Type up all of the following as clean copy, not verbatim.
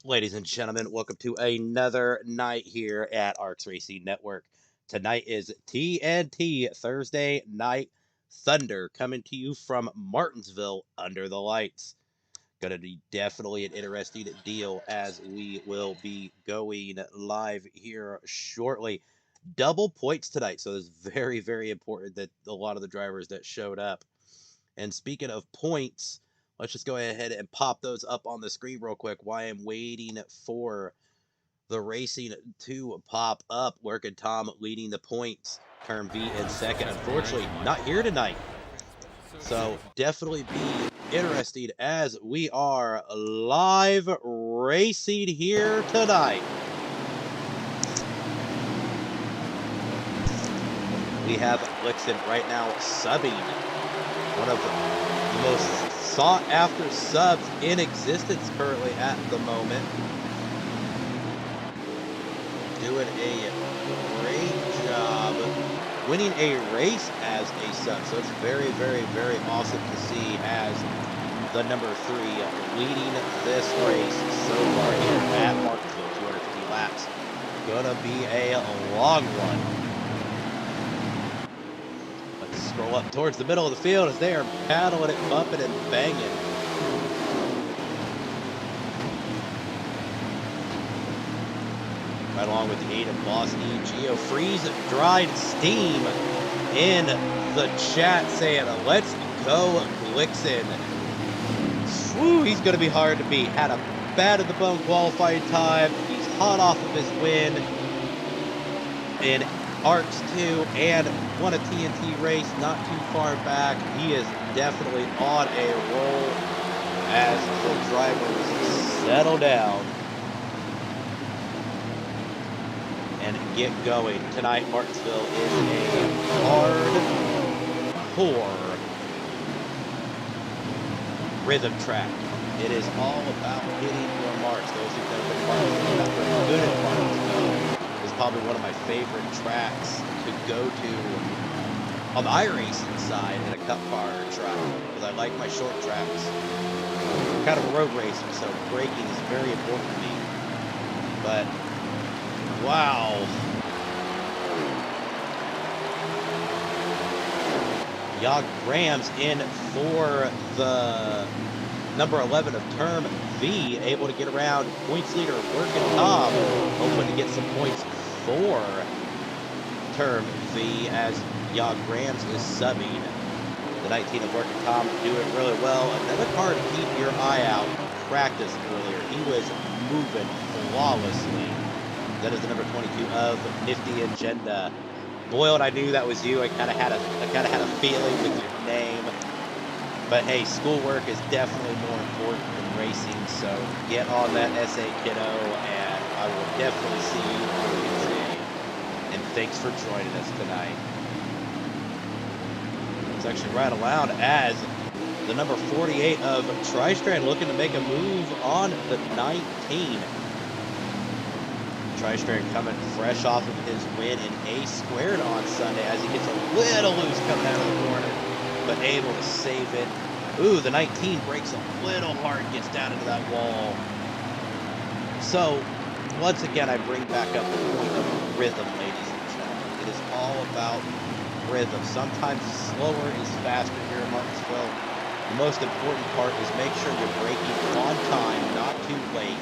Ladies and gentlemen, welcome to another night here at ARCS Racing Network. Tonight is TNT Thursday Night Thunder coming to you from Martinsville under the lights. Going to be definitely an interesting deal as we will be going live here shortly. Double points tonight, so it's very, very important that a lot of the drivers that showed up. And speaking of points, let's just go ahead and pop those up on the screen real quick while I'm waiting for the racing to pop up. Working Tom leading the points. Term V in second. Unfortunately, not here tonight. So definitely be interesting as we are live racing here tonight. We have Blixen right now subbing. One of the most sought after subs in existence currently at the moment. Doing a great job winning a race as a sub. So it's very, very, very awesome to see as the number 3 leading this race so far here at Martinsville. 250 laps. Gonna be a long one. Scroll up towards the middle of the field as they are paddling it, bumping and banging. Right along with the aid of Boss E, Geo Freeze, Dried Steam in the chat saying, let's go Blixen. Woo, he's going to be hard to beat. Had a bad at the bone qualifying time. He's hot off of his win in ARCS 2 and won a TNT race not too far back. He is definitely on a roll as the drivers settle down and get going. Tonight, Martinsville is a hardcore rhythm track. It is all about hitting your marks. Those who've never been Martinsville, good at Martinsville. Probably one of my favorite tracks to go to on the iRacing side in a cup car track because I like my short tracks. I'm kind of a road racer, so braking is very important to me. But wow, Yog Grams in for the number 11 of Term V, able to get around points leader Working Tom, hoping to get some points for Term V as Yog Grams is subbing. The 19 of Working Tom doing really well. Another car to keep your eye out. Practice earlier. He was moving flawlessly. That is the number 22 of Nifty Agenda. Boyle, I knew that was you. I kind of had a feeling with your name. But hey, schoolwork is definitely more important than racing. So get on that essay, kiddo, and I will definitely see you on Wednesday. And thanks for joining us tonight. It's actually right around as the number 48 of Tri-Strand looking to make a move on the 19. Tri-Strand coming fresh off of his win in A squared on Sunday as he gets a little loose coming out of the corner, but able to save it. Ooh, the 19 breaks a little hard, gets down into that wall. So, once again, I bring back up the point of rhythm, ladies and gentlemen. It is all about rhythm. Sometimes slower is faster here in Martinsville. The most important part is make sure you're braking on time, not too late.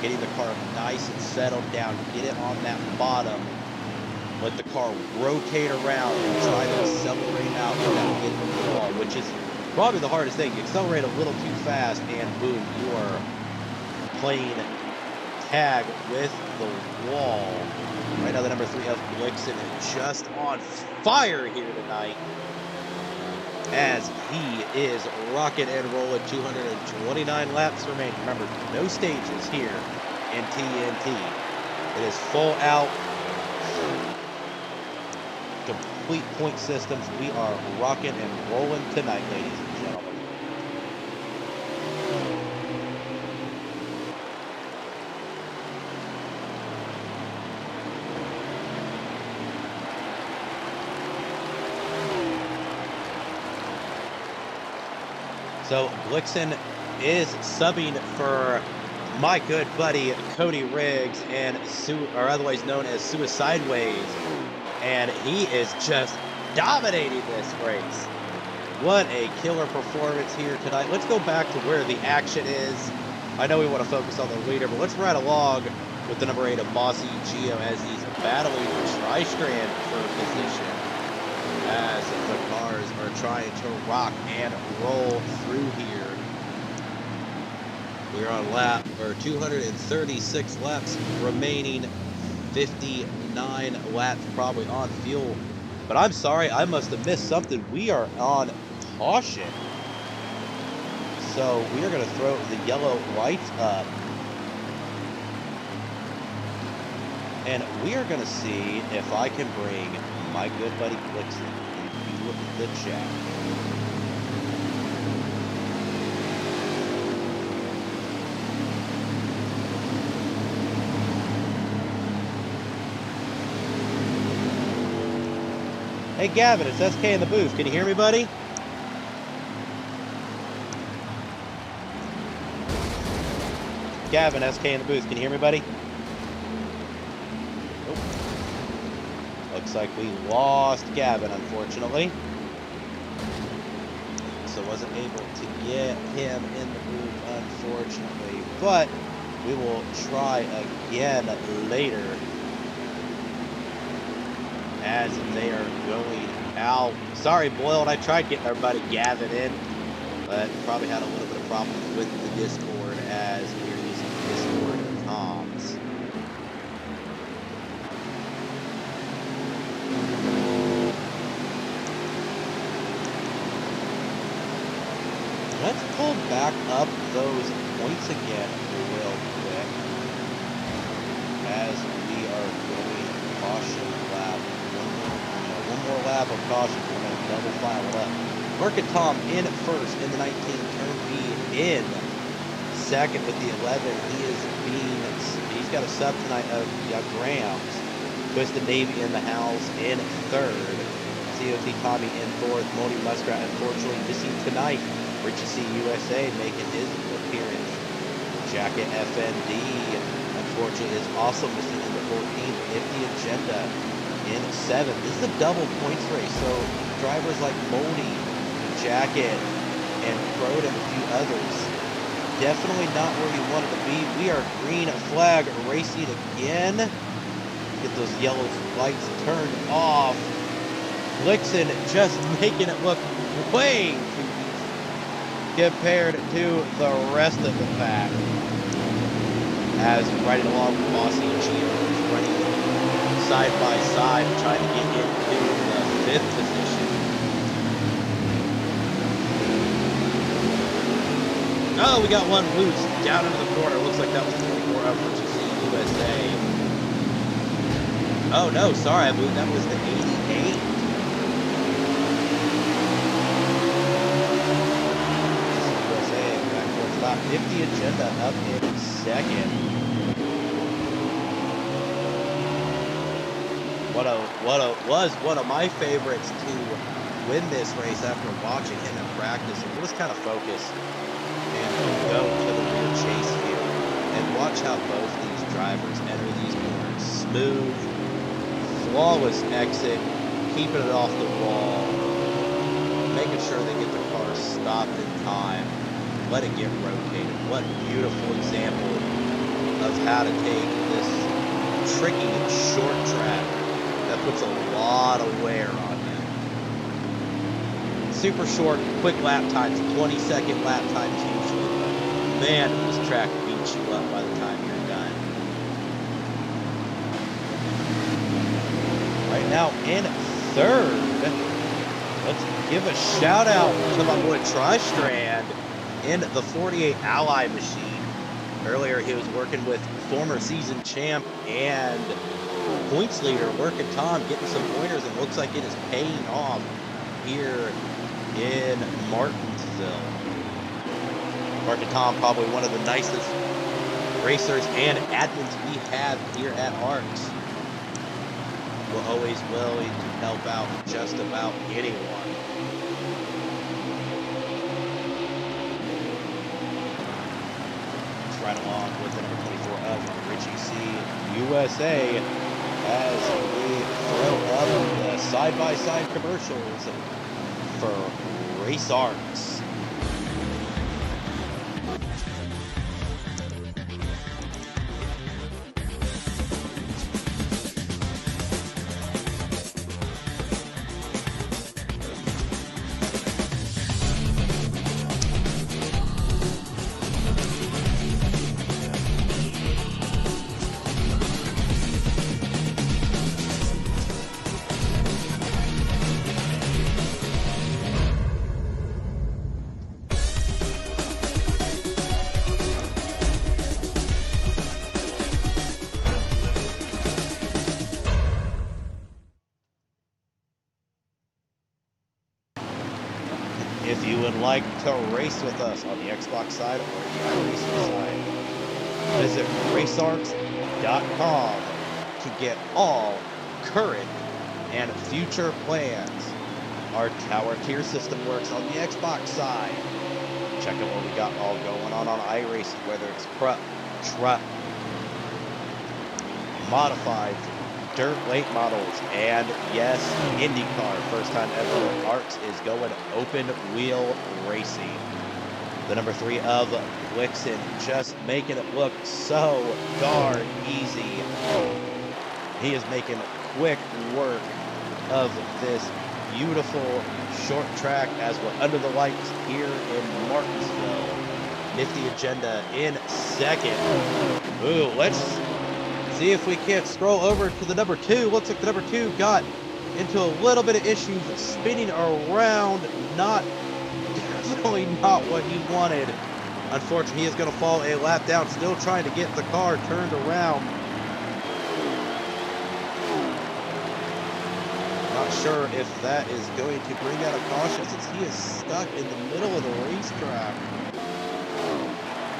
Getting the car nice and settled down. Get it on that bottom. Let the car rotate around and try to accelerate out without getting the wall, which is probably the hardest thing. You accelerate a little too fast and boom, you are playing tag with the wall. Right now the number 3 of Blixen is just on fire here tonight as he is rocking and rolling. 229 laps remaining. Remember, no stages here in TNT. It is full out, complete point systems. We are rocking and rolling tonight, ladies and gentlemen. So Blixen is subbing for my good buddy Cody Riggs, or otherwise known as Suicideways, and he is just dominating this race. What a killer performance here tonight. Let's go back to where the action is. I know we want to focus on the leader, but let's ride along with the number 8 of Bossy Gio as he's battling Tri-Strand for position, as the cars are trying to rock and roll through here. We're on 236 laps remaining, 59 laps probably on fuel. But I'm sorry, I must have missed something. We are on caution. So we are going to throw the yellow lights up. And we are going to see if I can bring my good buddy Blixen into the chat. Hey Gavin, it's SK in the booth. Can you hear me, buddy? Gavin, SK in the booth. Can you hear me, buddy? Nope. Looks like we lost Gavin, unfortunately. So wasn't able to get him in the booth, unfortunately. But we will try again later, as they are going out. Sorry, Boyle, I tried getting our buddy Gavin in, but probably had a little bit of problems with the Discord as we're using Discord comms. Let's pull back up those points again real quick as we are going caution lap. One more lap of caution. We're going to double file it up. Market Tom in first in the 19. Turn B in second with the 11. He's got a sub tonight of Grams. Twisted Navy in the house in third. COT Tommy in fourth. Moni Muskrat unfortunately missing tonight. Richie C USA making his appearance. Jacket FND unfortunately is also missing in the 14th. Nifty Agenda in 7th. This is a double points race, so drivers like Moni, Jacket, and Crowd and a few others, definitely not where he wanted to be. We are green flag racing again. Get those yellow lights turned off. Blixen just making it look way too easy compared to the rest of the pack. As riding along with Bossy and Gio, running side by side, trying to get into the 5th position. Oh, we got one loose down into the corner. Looks like that was 24 up for GC USA. Oh no, sorry, I moved. That was the 88. USA back towards top. 50 Agenda up in second. Was one of my favorites to win this race after watching him in practice. And we'll just kind of focus and go to the rear chase field and watch how both these drivers enter these corners. Smooth, flawless exit, keeping it off the wall, making sure they get their cars stopped in time, let it get rotated. What a beautiful example of how to take this tricky short track that puts a lot of wear on him. Super short, quick lap times, 20-second lap times usually, but man, this track beats you up by the time you're done. Right now in third, let's give a shout out to my boy Tri-Strand in the 48 Ally machine. Earlier he was working with former season champ and points leader, working Tom, getting some pointers, and looks like it is paying off here in Martinsville. Market Tom, probably one of the nicest racers and admins we have here at ARCS. We're always willing to help out just about anyone. right along with the number 24 of Richie C. USA as we throw up the side-by-side commercials for Race ARCS. If you would like to race with us on the Xbox side or the iRacing side, visit racearcs.com to get all current and future plans. Our tower tier system works on the Xbox side. Check out what we got all going on iRacing, whether it's truck, modified, dirt late models, and yes, IndyCar. First time ever, ARCS is going open wheel racing. The number 3 of Blixen, just making it look so darn easy. He is making quick work of this beautiful short track as we're under the lights here in Martinsville. Nifty Agenda in second. Ooh, let's see if we can't scroll over to the number 2. Looks like the number 2 got into a little bit of issues spinning around. Definitely not what he wanted. Unfortunately, he is going to fall a lap down, still trying to get the car turned around. Not sure if that is going to bring out a caution since he is stuck in the middle of the racetrack.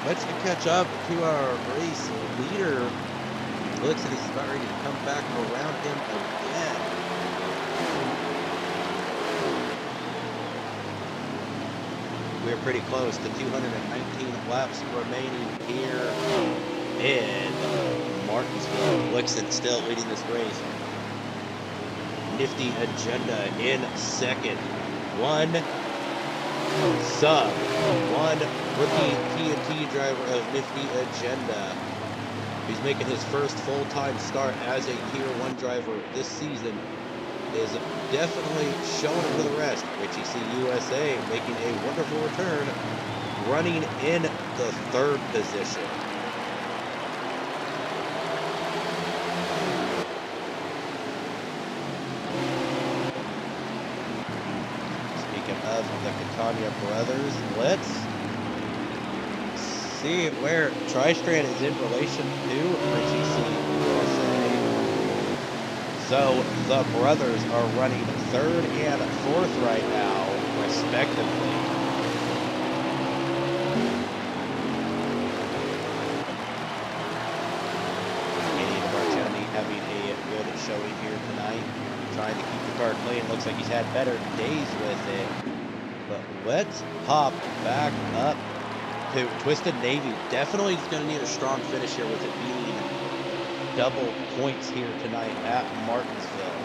Let's catch up to our race leader. Looks like he's about ready to come back around him again. We're pretty close to 219 laps remaining here in Martinsville. Blixen still leading this race. Nifty Agenda in second. One rookie TNT driver of Nifty Agenda. He's making his first full-time start as a Tier 1 driver this season. Is definitely showing it for the rest. Richie C. USA making a wonderful return, running in the 3rd position. Speaking of the Catania brothers, let's see where Tri-Strand is in relation to Richie C. USA. So the brothers are running 3rd and 4th right now, respectively. Canadian Martinsville having a good showing here tonight, trying to keep the car clean. Looks like he's had better days with it. But let's hop back up to Twisted Navy. Definitely is going to need a strong finish here with it being double points here tonight at Martinsville.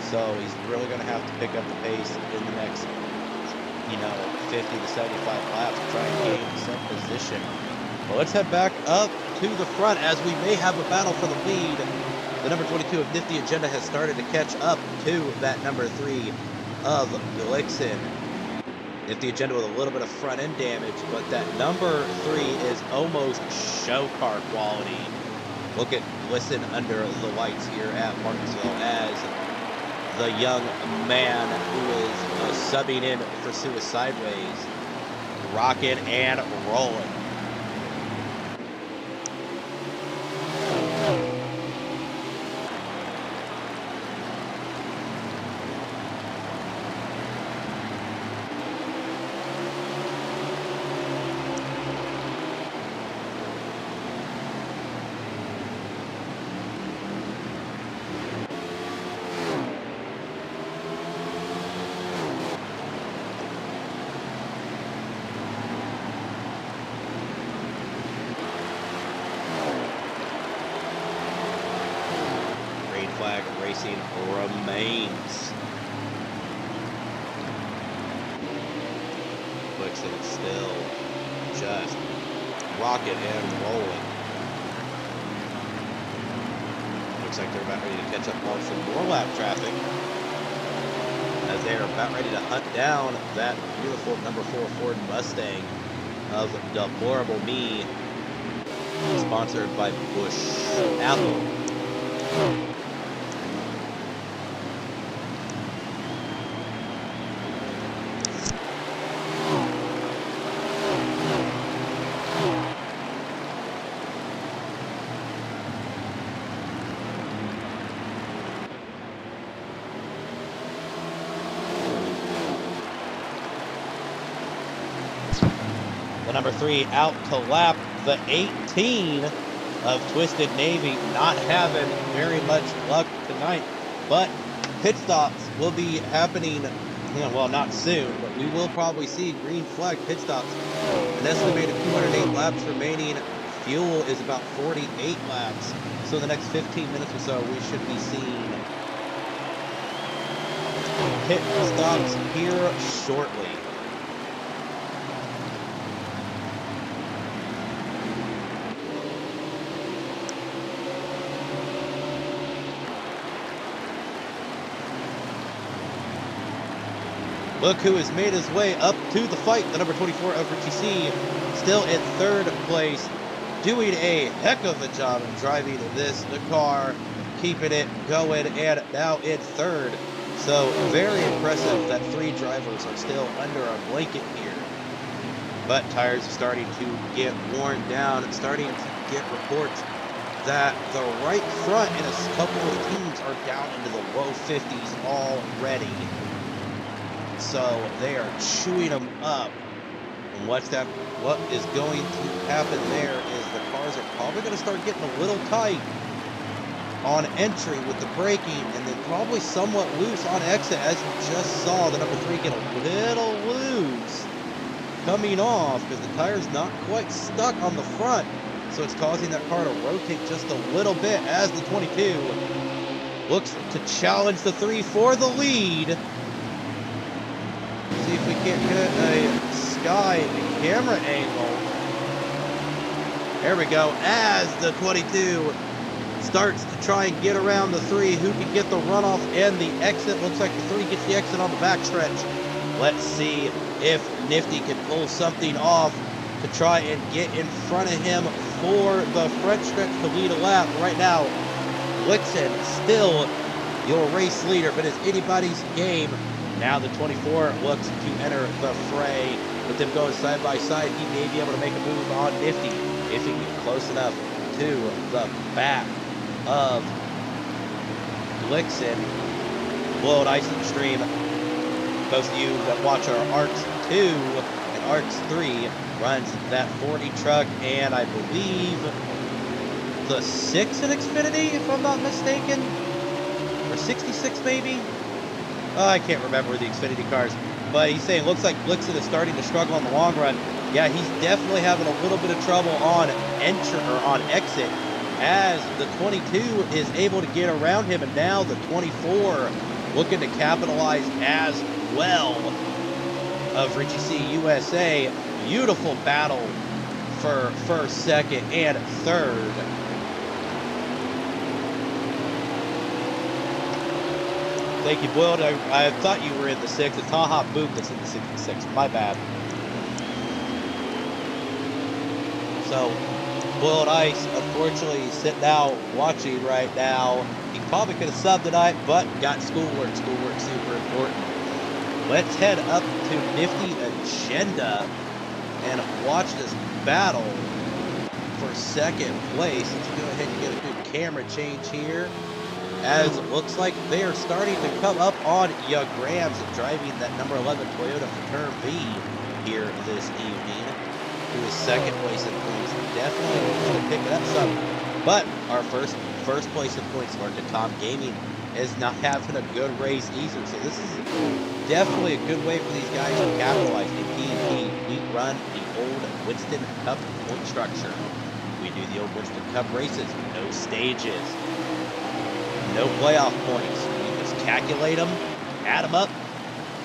So he's really going to have to pick up the pace in the next, 50 to 75 laps to try and gain some position. Well, let's head back up to the front as we may have a battle for the lead. The number 22 of Nifty Agenda has started to catch up to that number 3 of Blixen. Nifty Agenda with a little bit of front end damage, but that number 3 is almost show car quality. Look at Blixen under the lights here at Martinsville as the young man who is subbing in for Suicideways, rocking and rolling. racing remains. Wixon still just rocking and rolling. Looks like they're about ready to catch up on some more lap traffic, as they are about ready to hunt down that beautiful number 4 Ford Mustang of Deplorable Me, sponsored by Bush Apple. The number 3 out to lap the 18 of Twisted Navy, not having very much luck tonight, but pit stops will be happening, well, not soon, but we will probably see green flag pit stops. An estimated 208 laps remaining. Fuel is about 48 laps, so the next 15 minutes or so we should be seeing pit stops here shortly. Look who has made his way up to the fight. The number 24 of Richie C, still in third place, doing a heck of a job of driving this car, keeping it going, and now in third. So very impressive that 3 drivers are still under a blanket here. But tires are starting to get worn down, starting to get reports that the right front in a couple of teams are down into the low 50s already. So they are chewing them up. And what is going to happen there is the cars are probably going to start getting a little tight on entry with the braking, and then probably somewhat loose on exit, as you just saw the number 3 get a little loose coming off because the tire's not quite stuck on the front. So it's causing that car to rotate just a little bit as the 22 looks to challenge the 3 for the lead. See if we can't get a sky camera angle. There we go. As the 22 starts to try and get around the 3, who can get the runoff and the exit? Looks like the 3 gets the exit on the backstretch. Let's see if Nifty can pull something off to try and get in front of him for the front stretch to lead a lap. Right now, Blitzen still your race leader, but it's anybody's game. Now the 24 looks to enter the fray. With them going side by side, he may be able to make a move on Nifty if he can get close enough to the back of Blitzen. Blowout Ice and Stream. Most of you that watch our ARCS 2 and ARCS 3 runs that 40 truck, and I believe the 6 in Xfinity, if I'm not mistaken, or 66 maybe. I can't remember the Xfinity cars, but he's saying looks like Blitzen is starting to struggle on the long run. Yeah, he's definitely having a little bit of trouble on entry or on exit, as the 22 is able to get around him, and now the 24 looking to capitalize as well of Richie C USA. Beautiful battle for first, second, and third. Thank you, Boiled. I thought you were in the 6. The Taha Boom that's in the 66. My bad. So, Boiled Ice, unfortunately, sitting out watching right now. He probably could have subbed tonight, but got schoolwork. Schoolwork super important. Let's head up to Nifty Agenda and watch this battle for second place. Let's go ahead and get a good camera change here, as it looks like they are starting to come up on ya Grams, driving that number 11 Toyota for Turn B here this evening, who is second place in points. Definitely going to pick it up some, but our first place in points, Market Tom Gaming, is not having a good race either. So this is definitely a good way for these guys to capitalize. In P&P, we run the old Winston Cup point structure. We do the old Winston Cup races, no stages. No playoff points. You just calculate them, add them up,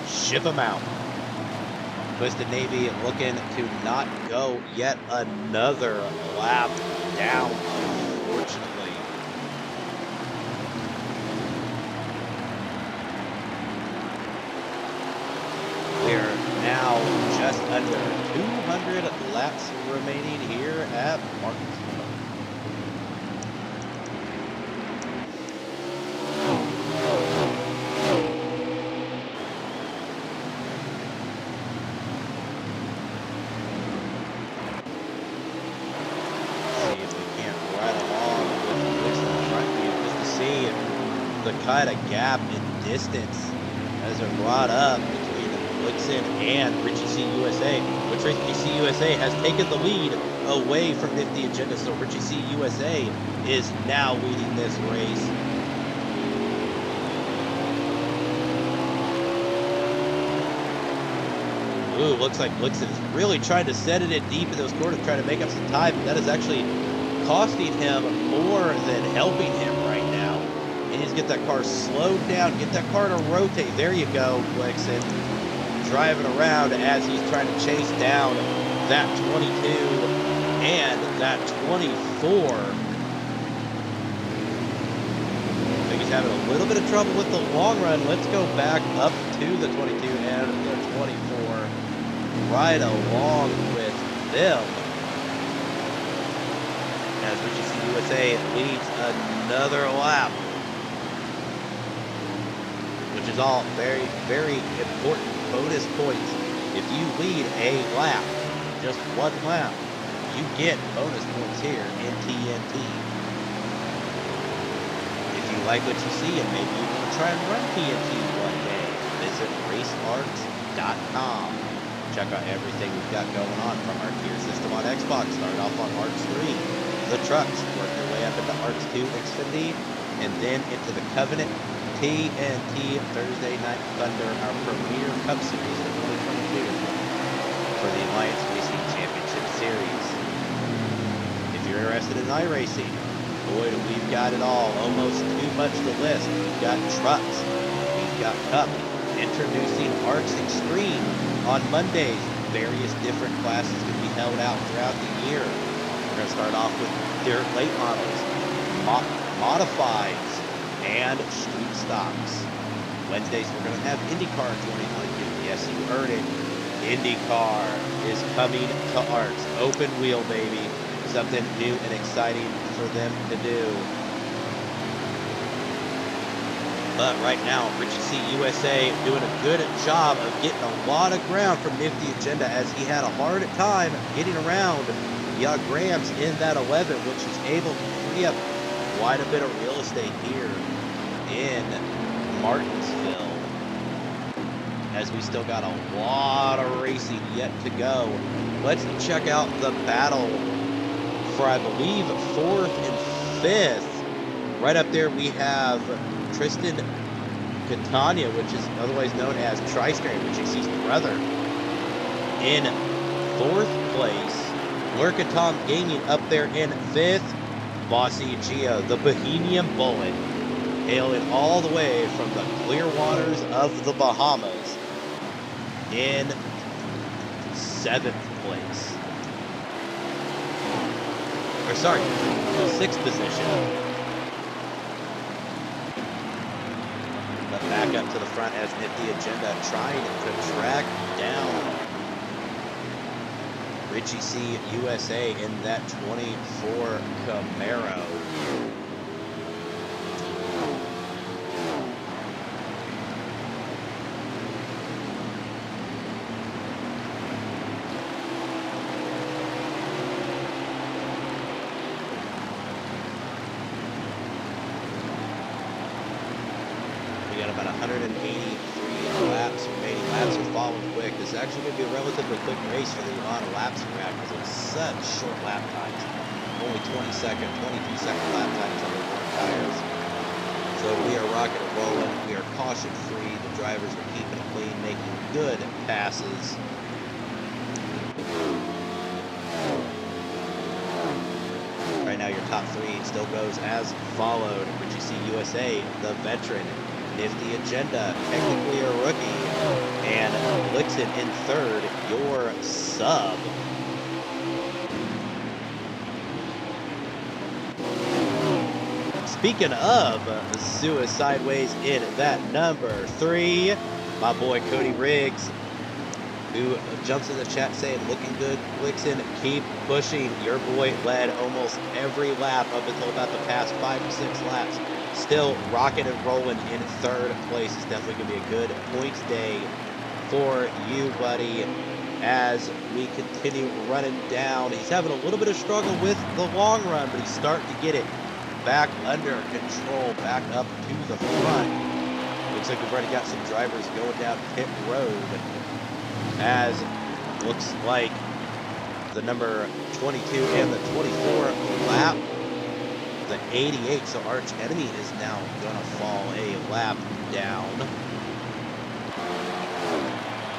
ship them out. Twisted Navy looking to not go yet another lap down, unfortunately. We're now just under 200 laps remaining here at Martinsville. The kind of gap in distance as are brought up between Blixen and Richie C USA, which Richie C USA has taken the lead away from Nifty Agenda, so Richie C USA is now leading this race. Ooh, looks like Blixen is really trying to set it in deep in those corners, trying to make up some time, but that is actually costing him more than helping him right now. He needs to get that car slowed down, get that car to rotate. There you go, Blixen. Driving around as he's trying to chase down that 22 and that 24. I think he's having a little bit of trouble with the long run. Let's go back up to the 22 and the 24. Right along with them. As Richie C USA leads another lap. Which is all very, very important bonus points. If you lead a lap, just one lap, you get bonus points here in TNT. If you like what you see and maybe you want to try and run TNT one day, visit racearcs.com. Check out everything we've got going on from our tier system on Xbox. Start off on ARCS 3, the trucks, work your way up into ARCS 2 Xfinity, and then into the Covenant TNT Thursday Night Thunder, our premier Cup Series for 2022 for the Alliance Racing Championship Series. If you're interested in iRacing, boy, we've got it all. Almost too much to list. We've got trucks, we've got Cup, introducing ARCS Extreme on Mondays. Various different classes can be held out throughout the year. We're going to start off with dirt late models, modifieds, and street stocks. Wednesdays, we're going to have IndyCar 2022. Yes, you heard it. IndyCar is coming to ARCS. Open wheel, baby. Something new and exciting for them to do. But right now, Richie C USA doing a good job of getting a lot of ground from Nifty Agenda as he had a hard time getting around Grams in that 11, which is able to free up quite a bit of real estate here in Martinsville, as we still got a lot of racing yet to go. Let's check out the battle for, I believe, 4th and 5th. Right up there we have Tristan Catania, which is otherwise known as Tri-Strain, which is his brother, in 4th place. Lurka Tom Gaming up there in 5th. Bossy Gio, the Bohemian Bullet, hailing all the way from the clear waters of the Bahamas, in 7th place. Or sorry, 6th position. But back up to the front as Nifty Agenda trying to track down Richie C USA in that 24 Camaro. We got about 183 laps remaining. Laps are falling quick. This is actually going to be a relatively quick race for the amount of laps we're at because it's such short lap times. Only 22-second lap times on the front tires. So we are rocking and rolling. We are caution free. The drivers are keeping it clean, making good passes. Trying now your top three still goes as followed. Richie C USA, the veteran. Nifty Agenda, technically a rookie. And Blixen in third, your sub. Speaking of Suicideways in that number 3, my boy Cody Riggs, who jumps in the chat saying, looking good, Blixen, keep pushing. Your boy led almost every lap up until about the past 5 to 6 laps. Still rocking and rolling in third place. It's definitely going to be a good points day for you, buddy, as we continue running down. He's having a little bit of struggle with the long run, but he's starting to get it back under control, back up to the front. Looks like we've already got some drivers going down pit road, as looks like the number 22 and the 24 lap, the 88, so Arch Enemy is now gonna fall a lap down.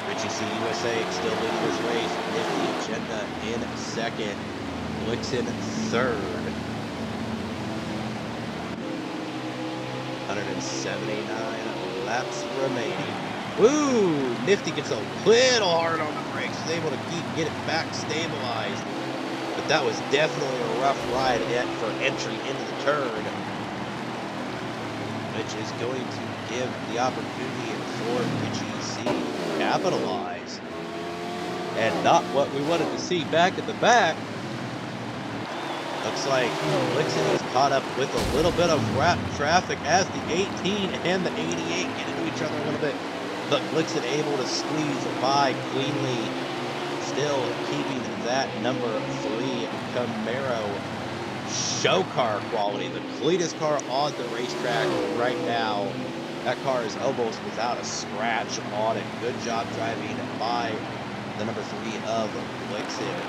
Richie C USA still leading this race. Nifty Agenda in second, Blixen third. 179 laps remaining. Woo! Nifty gets a little hard on the brakes. He's able to get it back stabilized. But that was definitely a rough ride for entry into the turn, which is going to give the opportunity for Richie C to capitalize. And not what we wanted to see back at the back. Looks like Blixen is caught up with a little bit of traffic as the 18 and the 88 get into each other a little bit. But Blixen able to squeeze by cleanly, still keeping that number 3 Camaro show car quality, the cleanest car on the racetrack right now. That car is almost without a scratch on it. Good job driving by the number 3 of Blixen.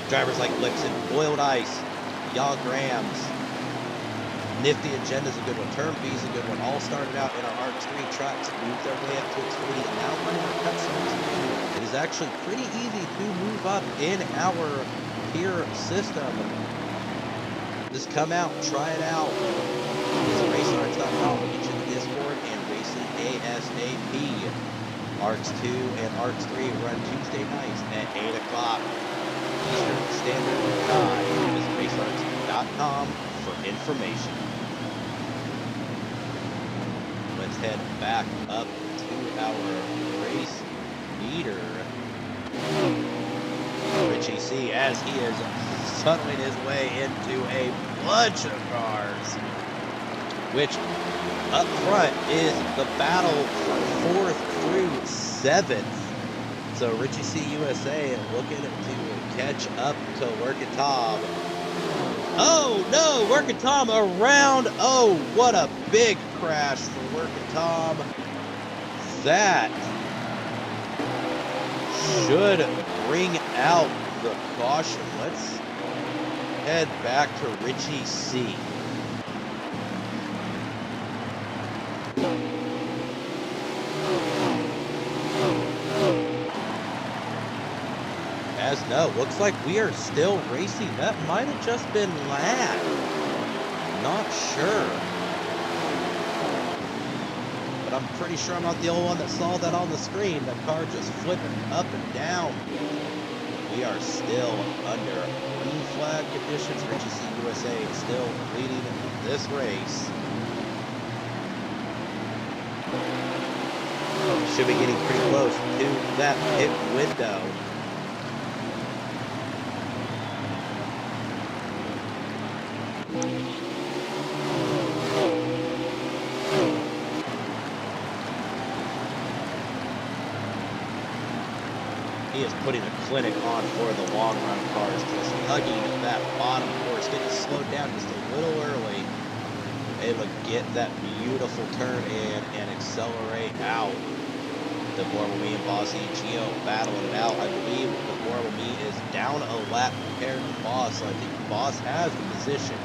Drivers like Blixen, Boiled Ice, Yaw Grams, Nifty Agenda's a good one, Term B's a good one. All started out in our ARCS 3 trucks, moved their way up to its 3, and now running our cut zones. It is actually pretty easy to move up in our tier system. Just come out, try it out. Visit racearcs.com. We'll get you in the Discord and racing ASAP. ARCS 2 and ARCS 3 run Tuesday nights at 8 o'clock. Eastern Standard Time. Visit racearcs.com for information. Let's head back up to our race leader, Richie C, as he is tunneling his way into a bunch of cars, which up front is the battle for 4th through 7th. So Richie C USA looking to catch up to Workin' Tom. Oh no, Workin' Tom around. Oh, what a big crash for Workin' Tom. That should bring out the caution. Let's head back to Richie C. As no, looks like we are still racing. That might have just been lag. Not sure. But I'm pretty sure I'm not the only one that saw that on the screen. The car just flipping up and down. We are still under green flag conditions. Richie C USA is still leading this race. Should be getting pretty close to that pit window. He is putting a clinic on for the long run cars, just hugging that bottom course, getting slowed down just a little early, able to get that beautiful turn in and accelerate out. The Horrible Me and Bossy Gio battling it out. I believe the Horrible Me is down a lap compared to Boss, so I think Boss has the position.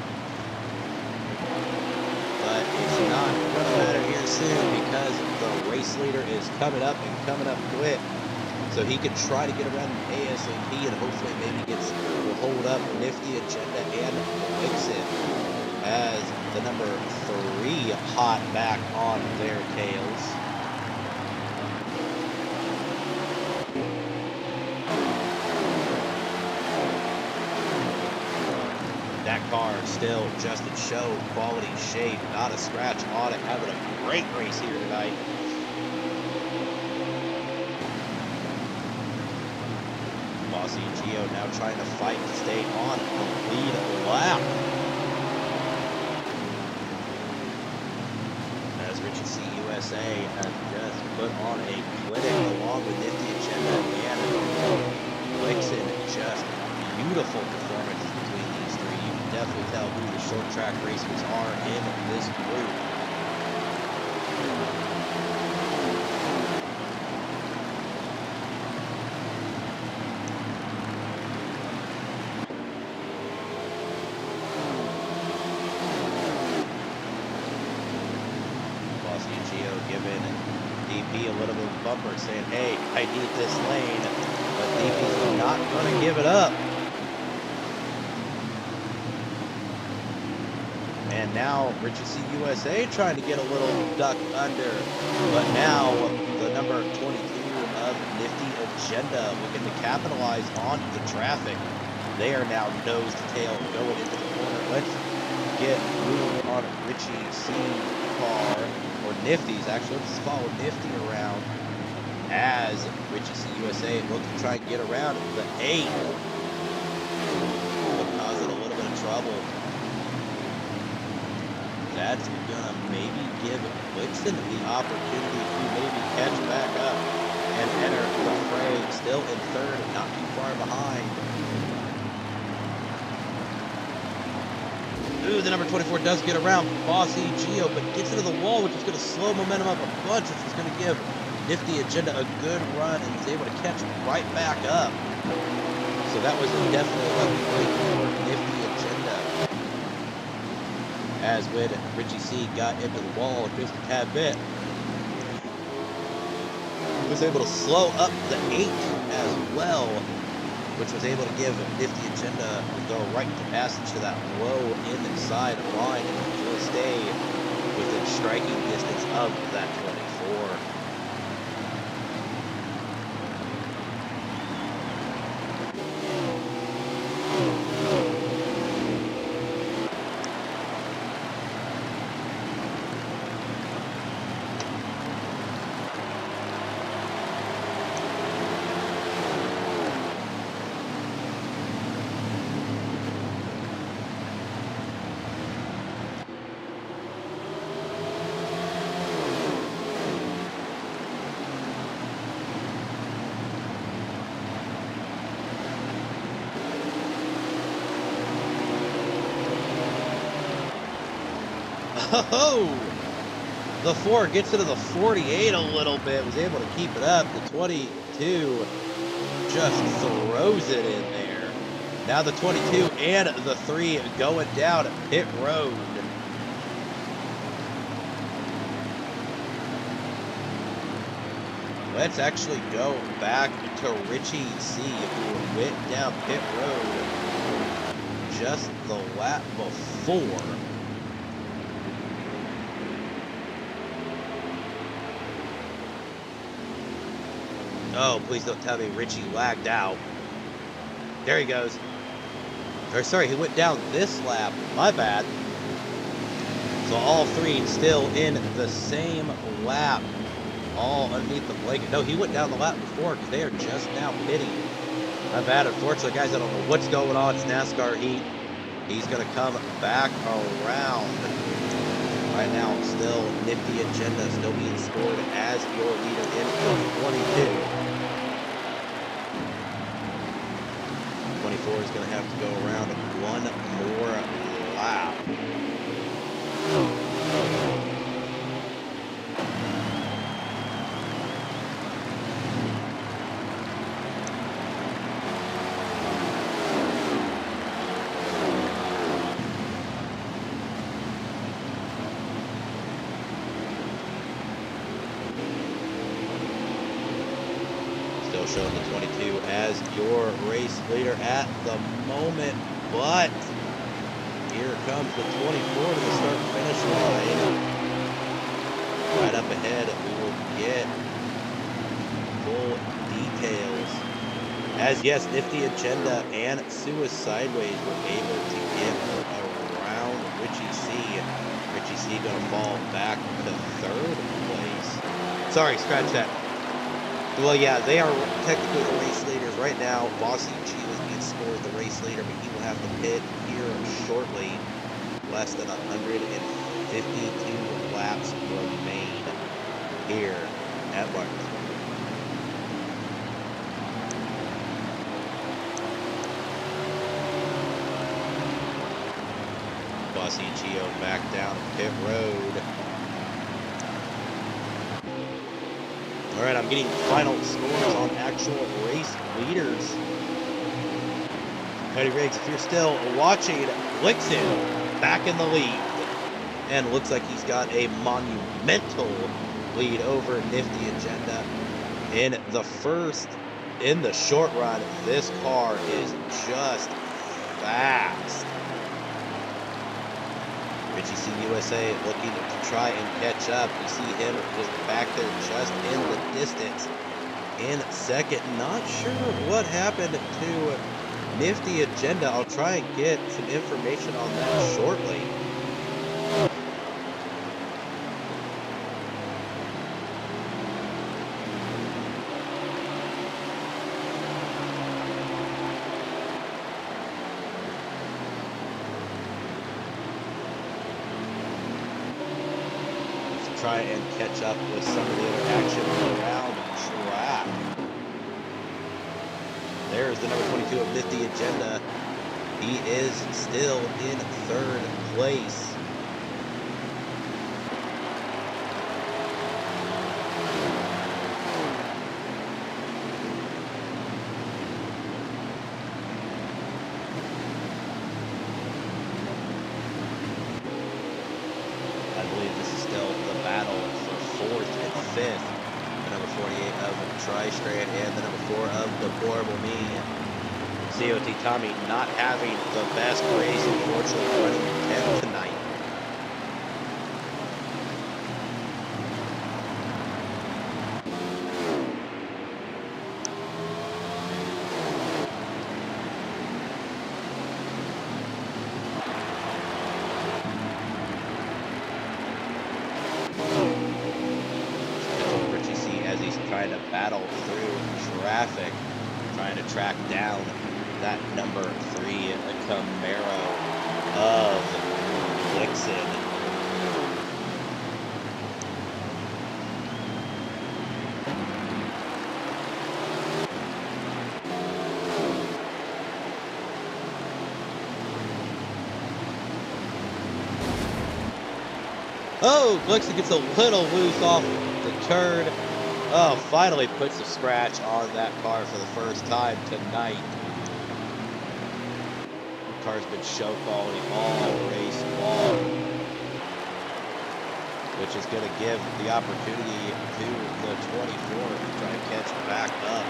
But it's not going to matter here soon because the race leader is coming up and coming up quick. So he can try to get around the ASAP and hopefully maybe will hold up Nifty Agenda and Vixen as the number 3 hot back on their tails. That car still just in show, quality shape, not a scratch on it, having a great race here tonight. Bossy Gio now trying to fight to stay on the lead lap. As Richard C. USA has just put on a clinic along with Nifty Agenda and Vixen. Just beautiful performance between these three. You can definitely tell who the short track racers are in this group. Giving DP a little bit of a bumper, saying, hey, I need this lane, but DP's not going to give it up. And now Richard C. USA trying to get a little duck under, but now the number 22 of Nifty Agenda looking to capitalize on the traffic. They are now nose to tail going into the corner. Let's get moving on Richie C's car. Or Nifty's, actually. Let's follow Nifty around as Richie C. USA looks to try and get around the 8. Causing a little bit of trouble. That's gonna maybe give Vixen the opportunity to maybe catch back up and enter the fray. Still in third, not too far behind. Ooh, the number 24 does get around Bossy Gio, but gets into the wall, which is going to slow momentum up a bunch, which is going to give Nifty Agenda a good run, and he's able to catch right back up. So that was definitely a lucky break for Nifty Agenda. As when Richie C got into the wall just a tad bit, he was able to slow up the 8 as well, which was able to give Nifty Agenda the right to passage to that low inside line and will stay within striking distance of that 24. Oh, the 4 gets into the 48 a little bit, was able to keep it up. The 22 just throws it in there. Now the 22 and the 3 going down pit road. Let's actually go back to Richie C, who went down pit road just the lap before. Oh, please don't tell me Richie lagged out. There he goes. Or sorry, he went down this lap. My bad. So all 3 still in the same lap. All underneath the blanket. No, he went down the lap before because they are just now pitting. My bad. Unfortunately, guys, I don't know what's going on. It's NASCAR heat. He's going to come back around. Right now, still Nifty Agenda still being scored as your leader in 22. 24 is going to have to go around one more lap. showing the 22 as your race leader at the moment, but here comes the 24 to the start-finish line. Right up ahead, we will get full details. As yes, Nifty Agenda and Suicideways were able to get around Richie C. Richie C gonna fall back to 3rd place. Sorry, scratch that. Well, yeah, they are technically the race leaders right now. Bossy G was being scored the race leader, but he will have to pit here shortly. Less than 152 laps remain here at Martinsville. Bossy Gio back down pit road. All right, I'm getting final scores on actual race leaders. Cody Riggs, if you're still watching, Blixen back in the lead. And looks like he's got a monumental lead over Nifty Agenda. In the short run, this car is just fast. Richie C USA looking to try and catch up. We see him just back there just in the distance in second. Not sure what happened to Nifty Agenda. I'll try and get some information on that shortly. Try and catch up with some of the other action around track. There's the number 22 of Nifty Agenda. He is still in 3rd place. And the number 4 of Deplorable Me. COT Tommy not having the best race, unfortunately, running 10th tonight. Trying to battle through traffic, trying to track down that number 3 Camaro of Blixen. Oh, Blixen gets a little loose off the turn. Oh, finally puts a scratch on that car for the first time tonight. The car's been show quality all race long, which is going to give the opportunity to the 24 to try to catch back up.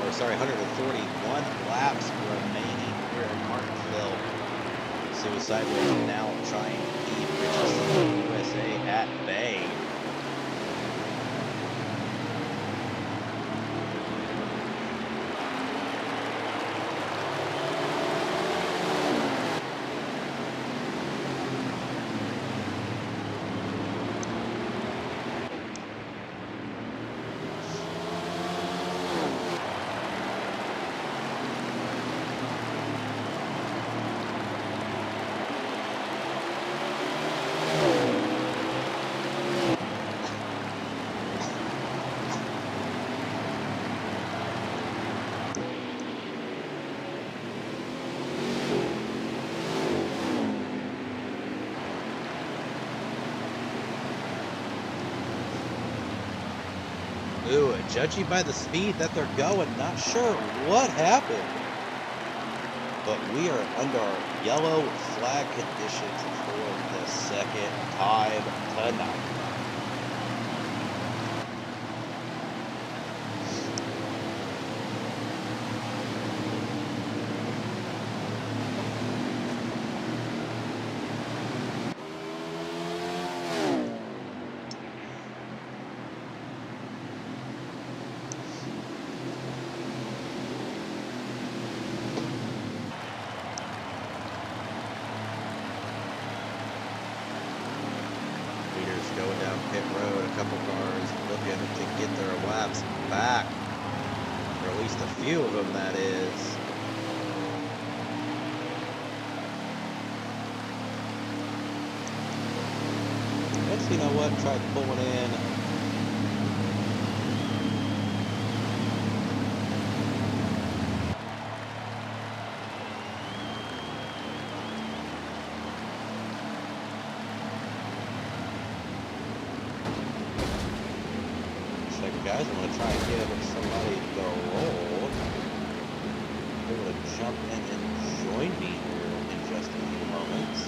Or sorry, 141 laps remaining here in Martinsville. Suicideways now trying to keep Richie USA at bay. Ooh, judging by the speed that they're going, not sure what happened. But we are under yellow flag conditions for the second time tonight. Going down pit road, a couple cars looking to get their laps back, or at least a few of them, that is. Let's, you know what, try pulling in. Guys, I'm going to try and give somebody the roll. They're going to jump in and join me here in just a few moments.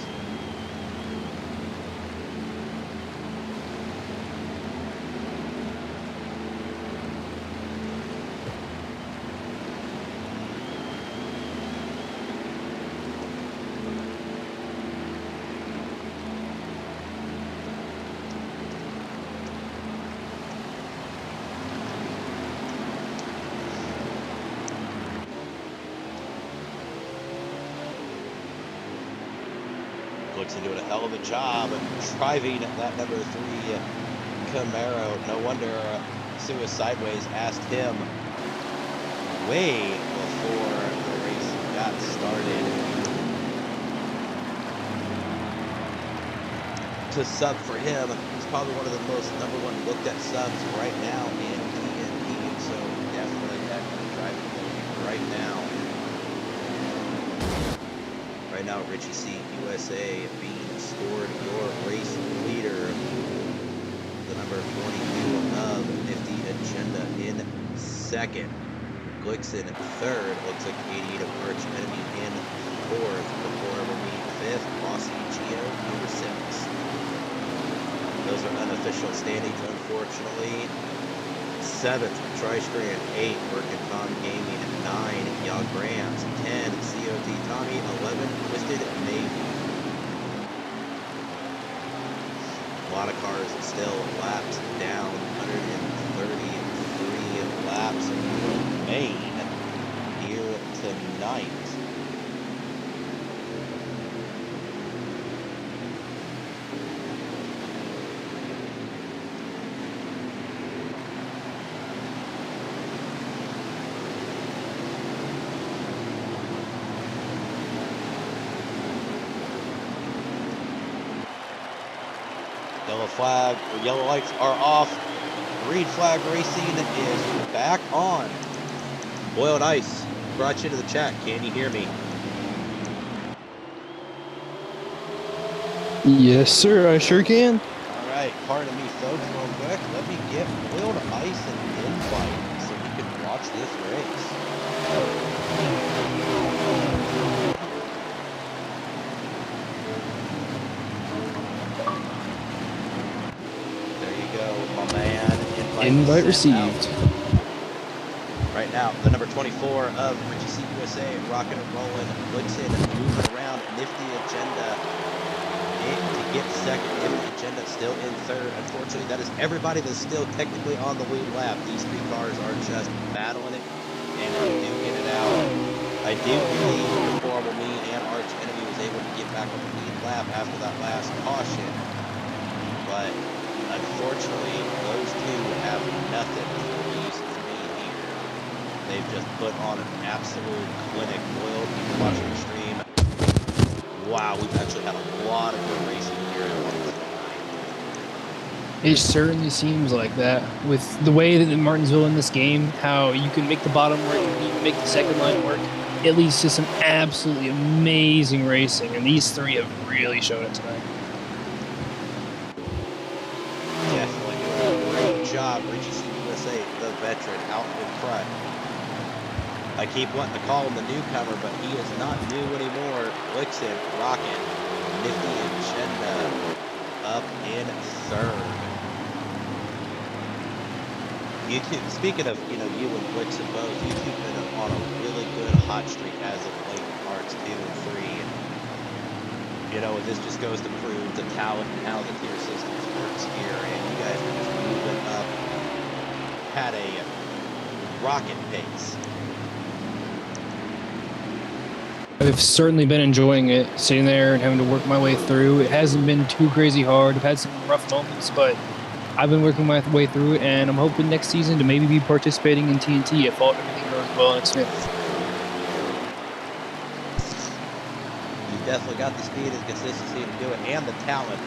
Looks doing a hell of a job driving that number 3 Camaro. No wonder Sue Sideways asked him way before the race got started to sub for him. He's probably one of the most #1 looked at subs right now in TNT. So definitely driving right now. Right now, Richie C. USA being scored your race leader. The number 22 of Nifty Agenda in second. Glickson in third. Looks like 88 of Arch Enemy in fourth. Before will be fifth. Bossy Geo number 6. Those are unofficial standings, unfortunately. 7th, Tri-Strand. 8, Mercanton Gaming. 9, Young Grams. 10, COT Tommy. 11, Twisted Navy. A lot of cars still lapped down. 133 laps remain here tonight. Yellow flag, or yellow lights are off. Green flag racing is back on. Boiled Ice brought you to the chat. Can you hear me? Yes, sir. I sure can. All right. Pardon me, folks, real quick. Let me get Boiled Ice an invite so we can watch this race. My man, invite received. Out. Right now, the number 24 of Richie C. USA, rocking and rolling, Woodson moving around, Nifty Agenda to get second, Nifty Agenda still in third. Unfortunately, that is everybody that's still technically on the lead lap. These 3 cars are just battling it and duking it out. I do believe Deplorable Me and Arch Enemy was able to get back on the lead lap after that last caution, but unfortunately, those 2 have nothing for these 3 here. They've just put on an absolute clinic. Boiled, you can watch the stream. Wow, we've actually had a lot of good racing here. It certainly seems like that. With the way that in Martinsville in this game, how you can make the bottom work, you can make the second line work. It leads to some absolutely amazing racing, and these 3 have really shown it tonight. Definitely doing a great job, Richie C. USA. veteran out in front. I keep wanting to call him the newcomer, but he is not new anymore. Blixen, Rocket, Nifty, and Chenda up in third. YouTube, speaking of, you and Blixen both, YouTube been on a really good hot streak as of late in ARCS 2 and 3. And, this just goes to prove the talent and how the tier systems works here. And you guys are just moving up at a rocket pace. I've certainly been enjoying it, sitting there and having to work my way through. It hasn't been too crazy hard. I've had some rough moments, but I've been working my way through it, and I'm hoping next season to maybe be participating in TNT if everything goes well next year. You've definitely got the speed and consistency to do it, and the talent.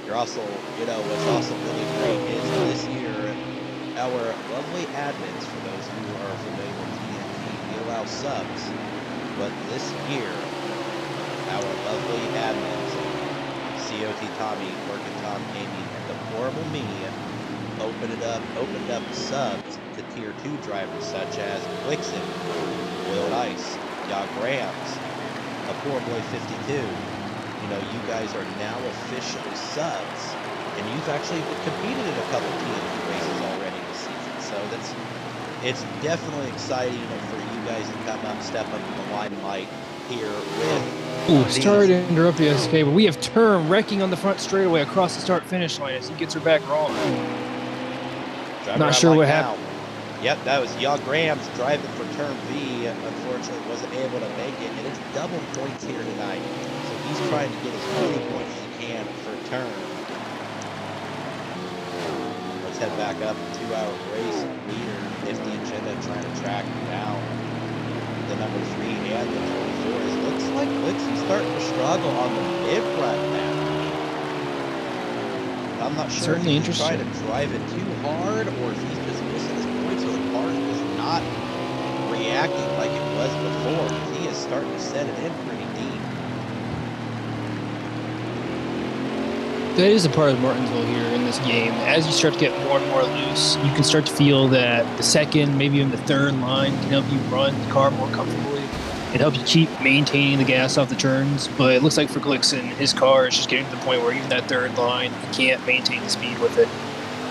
You're also, what's also really great is this year, our lovely admins, for those who are familiar with TNT, we allow subs. But this year, our lovely admins, COT Tommy, Working Tom Amy, and the Horrible Me, opened up subs to Tier 2 drivers such as Blixen, Boiled Ice, Yaw Grams, a Poor Boy 52. You guys are now official subs, and you've actually competed in a couple TNT races already this season. So it's definitely exciting for you guys to come up, step up in the limelight here with. Ooh, sorry to interrupt you, SK, but we have Term wrecking on the front straightaway across the start-finish line as he gets her back wrong. Not sure what happened. Yep, that was Yaw Grams driving for Term V. Unfortunately, wasn't able to make it, and it's double points here tonight. So he's trying to get as many points as he can for Term. Let's head back up. 2-hour race leader, Nifty and Chenda trying to track down the number 3 and the 24. It looks like Blixen's starting to struggle on the mid-run now. I'm not sure if he's trying to drive it too hard or if he's just missing his points or the car is not reacting like it was before. He is starting to set it in pretty deep. That is a part of Martinsville here in this game. As you start to get more and more loose, you can start to feel that the second, maybe even the third line can help you run the car more comfortably and help you keep maintaining the gas off the turns. But it looks like for Blixen, his car is just getting to the point where even that third line, he can't maintain the speed with it.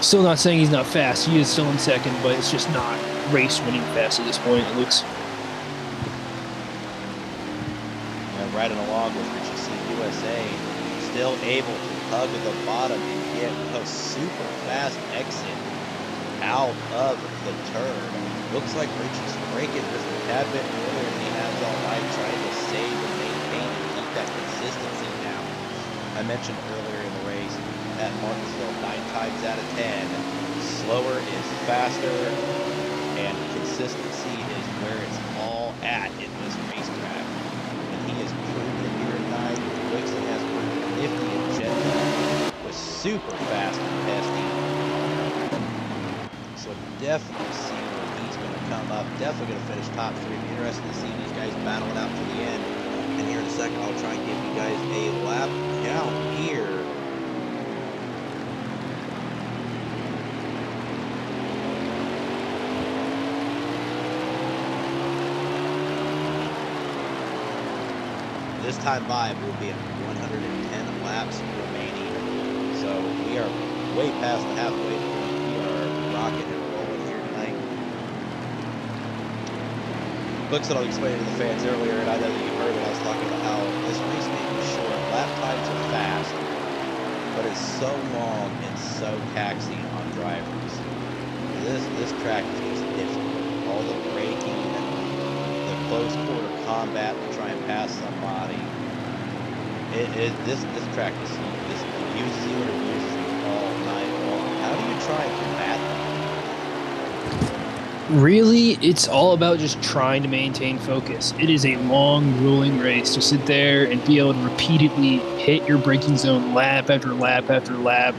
Still not saying he's not fast. He is still in second, but it's just not race-winning fast at this point, it looks. Riding along with Richie C USA, still able to hug the bottom and get a super fast exit out of the turn. Looks like Richie's braking just a tad bit earlier than he has all night, trying to save and maintain and keep that consistency down. I mentioned earlier in the race at Martinsville, 9 times out of 10, slower is faster, and consistency is where it's all at in this racetrack. And he has proven it here tonight. Blixen has proven Nifty and Chenda was super fast and testing. So definitely see where he's going to come up. Definitely going to finish top 3. Be interested to see these guys battling out to the end. And here in a second, I'll try and give you guys a lap count here. This time by will be at 110 laps remaining. So we are way past the halfway point. We are rocking and rolling here tonight. Looks that I'll explain to the fans earlier, and I know that you heard it. I was talking about how this race may be short. Lap times are fast, but it's so long and so taxing on drivers. This track is just difficult. All the braking, the close quarter combat to try and pass somebody. This track is uses you and abuses you all night long. How do you try and combat that? Really, it's all about just trying to maintain focus. It is a long, grueling race to sit there and be able to repeatedly hit your braking zone lap after lap after lap,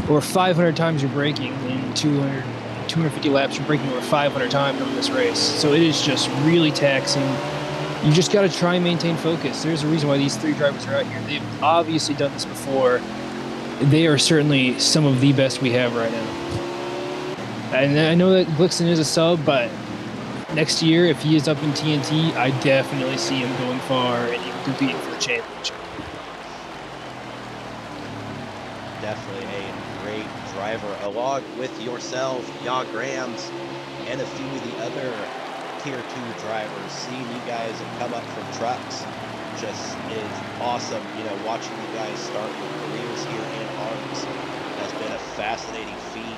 or 500 times you're braking in 250 laps you're braking over 500 times on this race. So it is just really taxing. You just got to try and maintain focus. There's a reason why these 3 drivers are out here. They've obviously done this before. They are certainly some of the best we have right now. And I know that Blixen is a sub, but next year, if he is up in TNT, I definitely see him going far and even competing for the championship. Definitely a great driver, along with yourself, Yaw Grams, and a few of the other Tier 2 drivers. Seeing you guys come up from trucks just is awesome. You know, watching you guys start your careers here in ARCS has been a fascinating feat.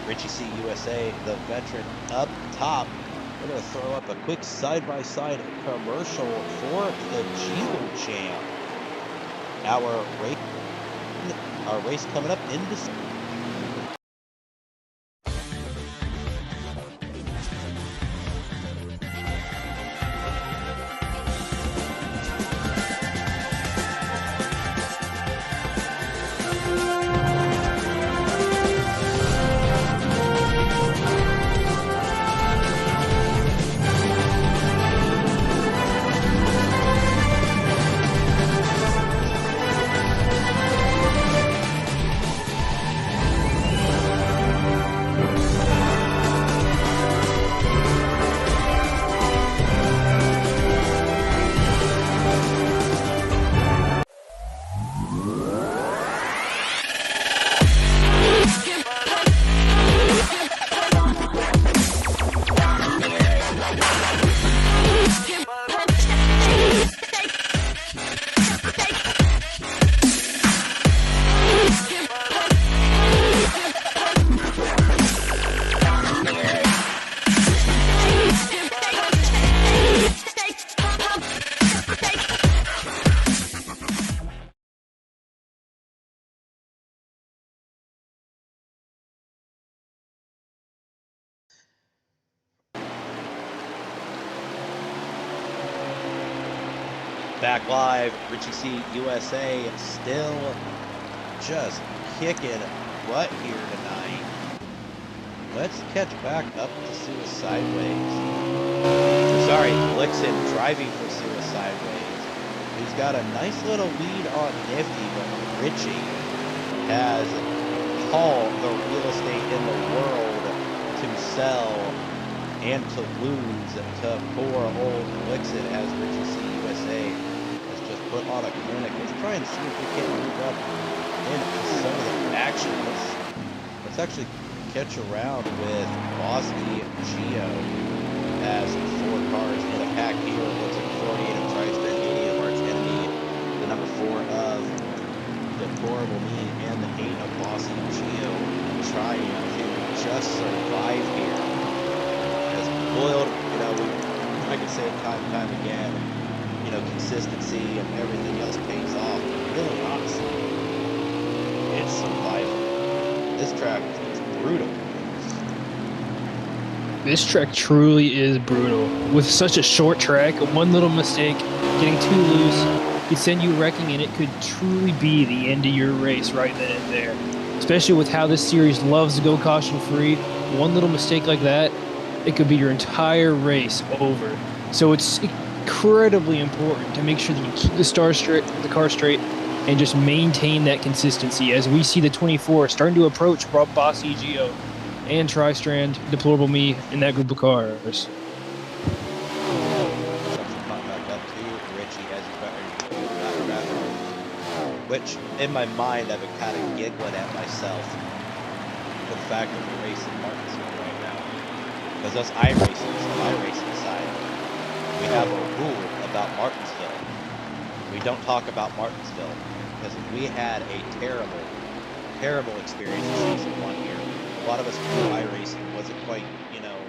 Richie C USA, the veteran, up top. We're going to throw up a quick side-by-side commercial for the Geo Jam. Our race coming up in December. Back live, Richie C USA still just kicking butt here tonight. Let's catch back up to Suicide Ways. Sorry, Blixen driving for Suicide Ways, who's got a nice little lead on Nifty, but Richie has all the real estate in the world to sell and to lose to poor old Blixen, as Richie C USA has just put on a clinic. Let's try and see if we can move up into some of the action. Let's actually catch around with Bossy Geo as 4 cars in a pack here. Looks like 48 of Tri-Star, 80 of Arch Enemy, the number 4 of Deplorable Me, and the 8 of Bossy Geo trying to just survive here. Boiled, you know, I can say it time and time again, you know, consistency and everything else pays off. Really, honestly, it's survival. This track is brutal. This track truly is brutal. With such a short track, one little mistake, getting too loose, could send you wrecking, and it could truly be the end of your race right then and there. Especially with how this series loves to go caution-free, one little mistake like that, it could be your entire race over. So it's incredibly important to make sure that you keep the car straight, and just maintain that consistency. As we see the 24 starting to approach Bossy Geo and Tri-Strand, Deplorable Me in that group of cars. Which, in my mind, I've been kind of giggling at myself for the fact that we're racing Martinsville right now. Because us iRacers on my racing side, we have a rule about Martinsville. We don't talk about Martinsville, because we had a terrible, terrible experience in season 1 here. A lot of us knew iRacing wasn't quite, you know,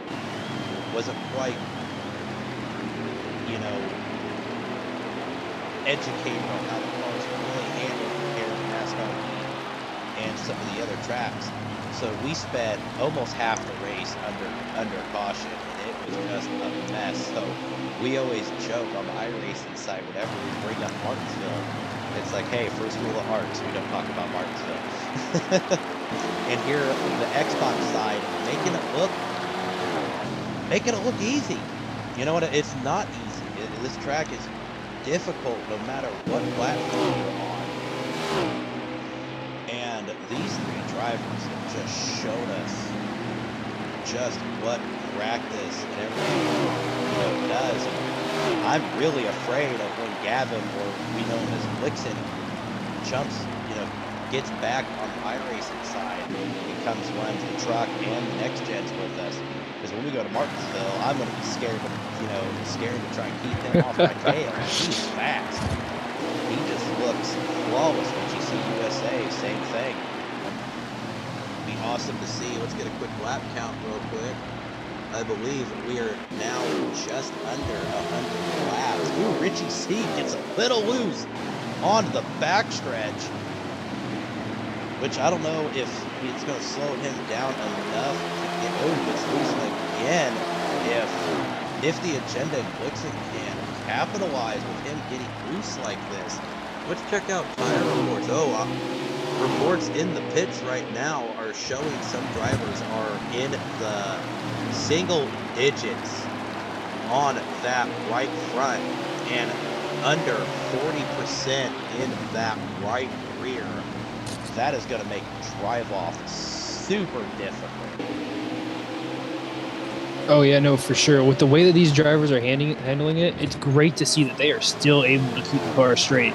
educated on how the cars really handle compared to NASCAR and some of the other tracks. So we spent almost half the race under caution, and it was just a mess. So we always joke on the iRacing side, whenever we bring up Martinsville, it's like, hey, first rule of ARCS, we don't talk about Martinsville. And here on the Xbox side, making it look easy. You know what? It's not easy. This track is difficult no matter what platform you're on. And these 3 drivers have just showed us just what practice and everything, does. And I'm really afraid of when Gavin, or we know him as Blixen, jumps, gets back on my racing side. He comes, runs the truck and the next gens with us. Because when we go to Martinsville, I'm going to be scared to try and keep him off my tail. He's fast. He just looks flawless. When GC USA, same thing. Be awesome to see. Let's get a quick lap count real quick. I believe we are now just under 100 laps. Ooh, Richie C gets a little loose on the backstretch, which I don't know if it's going to slow him down enough to get gets loose again. If the agenda and Blixen can capitalize with him getting loose like this. Let's check out tire reports. Reports in the pits right now are showing some drivers are in the single digits on that right front and under 40% in that right rear. That is going to make drive off super difficult. Oh yeah, no, for sure. With the way that these drivers are handling it, it's great to see that they are still able to keep the car straight.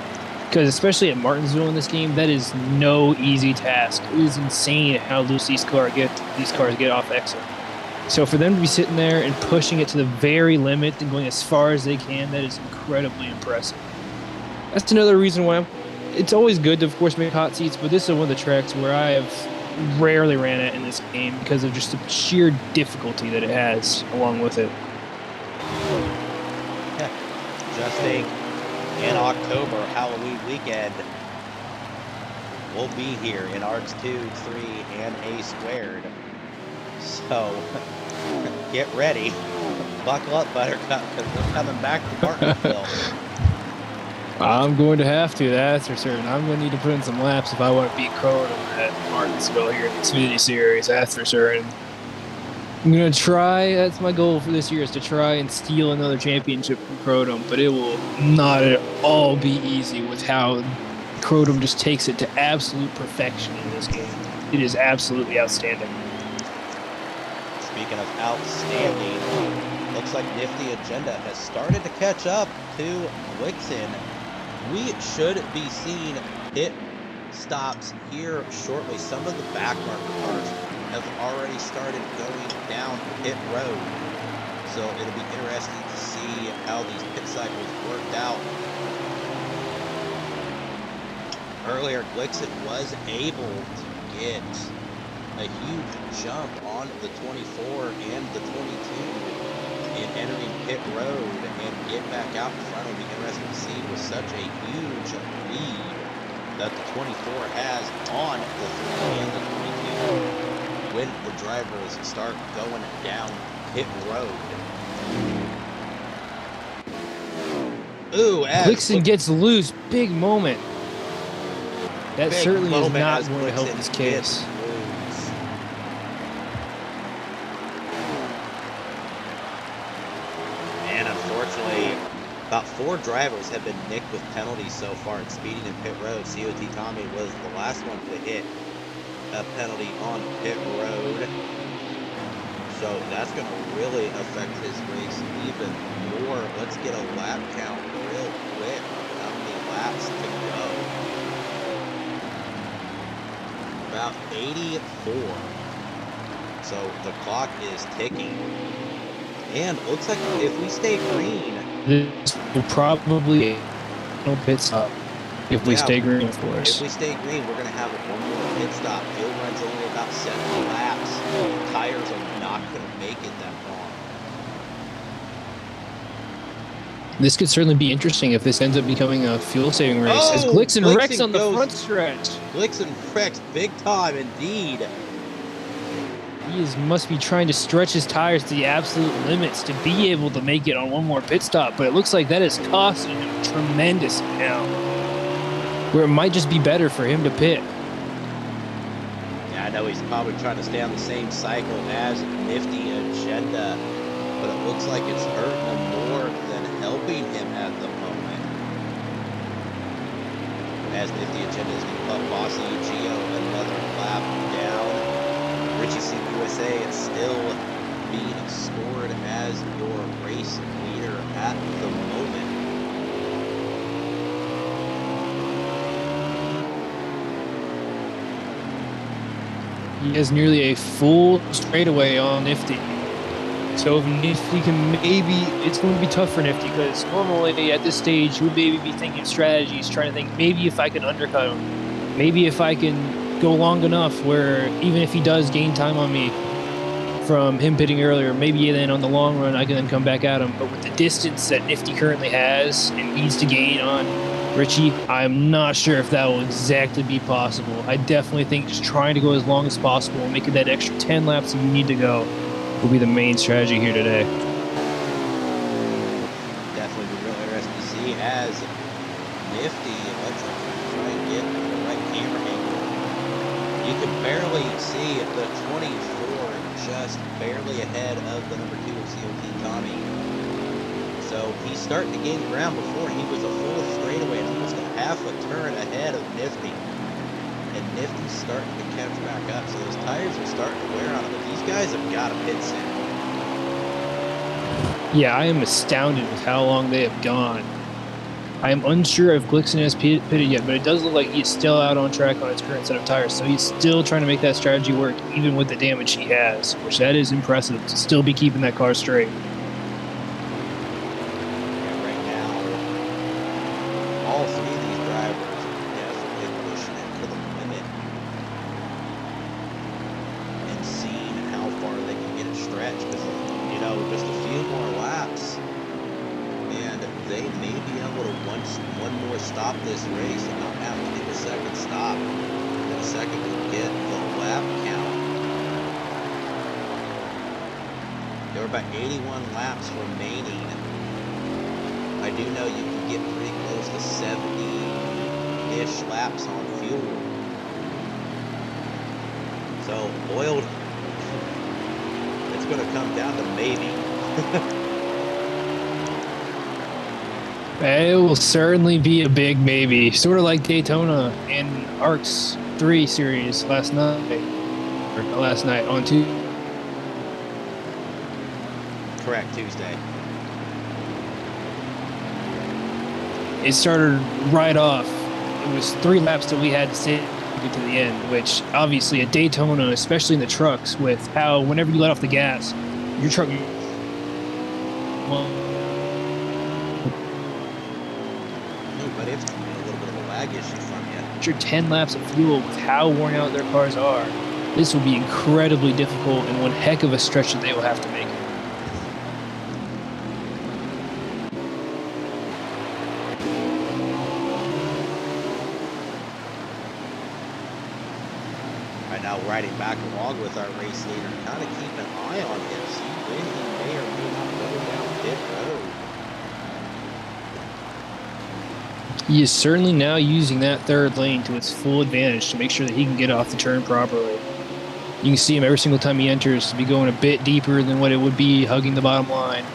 Because especially at Martinsville in this game, that is no easy task. It is insane how loose these cars get off exit. So for them to be sitting there and pushing it to the very limit and going as far as they can, that is incredibly impressive. That's another reason why it's always good to, of course, make hot seats, but this is one of the tracks where I have rarely ran it in this game because of just the sheer difficulty that it has along with it. Just think, in October, Halloween weekend, we'll be here in ARCS 2, 3, and A squared. So, get ready. Buckle up, Buttercup, because we're coming back to Martinsville. I'm going to have to, that's for certain. I'm going to need to put in some laps if I want to beat Cronin at Martinsville here in the Xfinity Series, that's for certain. I'm going to try, that's my goal for this year, is to try and steal another championship from Cronin, but it will not at all be easy with how Cronin just takes it to absolute perfection in this game. It is absolutely outstanding. Speaking of outstanding, looks like Nifty Agenda has started to catch up to Blixen. We should be seeing pit stops here shortly. Some of the backmarker cars have already started going down pit road. So it'll be interesting to see how these pit cycles worked out. Earlier, Blixen was able to get a huge jump on the 24 and the 22 in entering pit road and get back out in front. It'll be interesting to see with such a huge lead that the 24 has on the 3 and the 22 when the drivers start going down pit road. Ooh, as Blixen gets loose, big moment. That big certainly is moment not as going to help Blixen this gets case. loose. And unfortunately, about 4 drivers have been nicked with penalties so far in speeding in pit road. COT Tommy was the last one to hit a penalty on pit road. So that's going to really affect his race even more. Let's get a lap count real quick. How many laps to go? About 84. So the clock is ticking. And looks like if we stay green, This will probably no pit stop if we stay green, of course. if we stay green, we're going to have one more pit stop. Fuel runs only about 70 laps. Tires are not going to make it that long. This could certainly be interesting if this ends up becoming a fuel-saving race. As Blixen wrecks on the front stretch. Blixen wrecks big time indeed. He must be trying to stretch his tires to the absolute limits to be able to make it on one more pit stop, but it looks like that is costing him a tremendous amount, where it might just be better for him to pit. Yeah, I know he's probably trying to stay on the same cycle as Nifty Agenda, but it looks like it's hurting him more than helping him at the moment. As Nifty Agenda is going to put Bossy Gio another lap down. Richie C. USA is still being scored as your race leader at the moment. He has nearly a full straightaway on Nifty. So if Nifty can maybe, it's going to be tough for Nifty because normally at this stage you would maybe be thinking strategies, trying to think maybe if I can undercut him, maybe if I can go long enough where even if he does gain time on me from him pitting earlier, maybe then on the long run I can then come back at him. But with the distance that Nifty currently has and needs to gain on Richie, I'm not sure if that will exactly be possible. I definitely think just trying to go as long as possible and making that extra 10 laps that you need to go will be the main strategy here today. Definitely be real interesting to see as Nifty, let's try and get the right camera angle. You can barely see the 24 just barely ahead of the number 2 of COT Tommy. So he's starting to gain ground before he was a full straightaway and almost a half a turn ahead of Nifty. And Nifty's starting to catch back up. So those tires are starting to wear on him. But these guys have got a pit soon. Yeah, I am astounded with how long they have gone. I am unsure if Glixen has pitted yet, but it does look like he's still out on track on his current set of tires. So he's still trying to make that strategy work, even with the damage he has, which that is impressive to still be keeping that car straight. All three of these drivers are definitely pushing it to the limit and seeing how far they can get it stretched. Because, you know, just a few more laps and they may be able to one more stop this race and not have to get a second stop. And a second to get the lap count. There were about 81 laps remaining. I do know you can get pretty close to 70-ish laps on fuel. So, oil, it's going to come down to maybe. It will certainly be a big maybe. Sort of like Daytona and ARCS 3 series last night on Tuesday. Correct, Tuesday. It started right off. It was 3 laps that we had to sit to get to the end, which obviously at Daytona, especially in the trucks, with how whenever you let off the gas, your truck... Well, But it's a little bit of a lag issue from you. after 10 laps of fuel with how worn out their cars are, this will be incredibly difficult and one heck of a stretch that they will have to make. Right now, riding back along with our race leader, kind of keep an eye on him, see when he may or may not go down pit road. He is certainly now using that third lane to its full advantage to make sure that he can get off the turn properly. You can see him every single time he enters to be going a bit deeper than what it would be hugging the bottom line.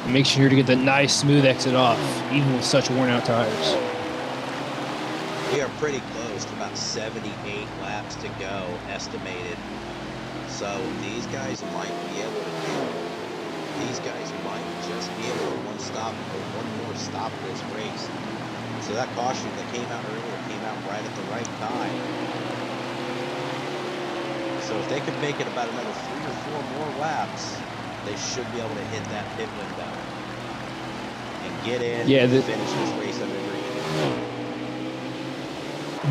And make sure to get the nice smooth exit off, even with such worn out tires. We are pretty close to about 78 laps to go, estimated. So these guys might be able to just be able to one more stop this race. So that caution that came out earlier came out right at the right time. So if they could make it about another 3 or 4 more laps, they should be able to hit that pit window and get in and finish this race under green.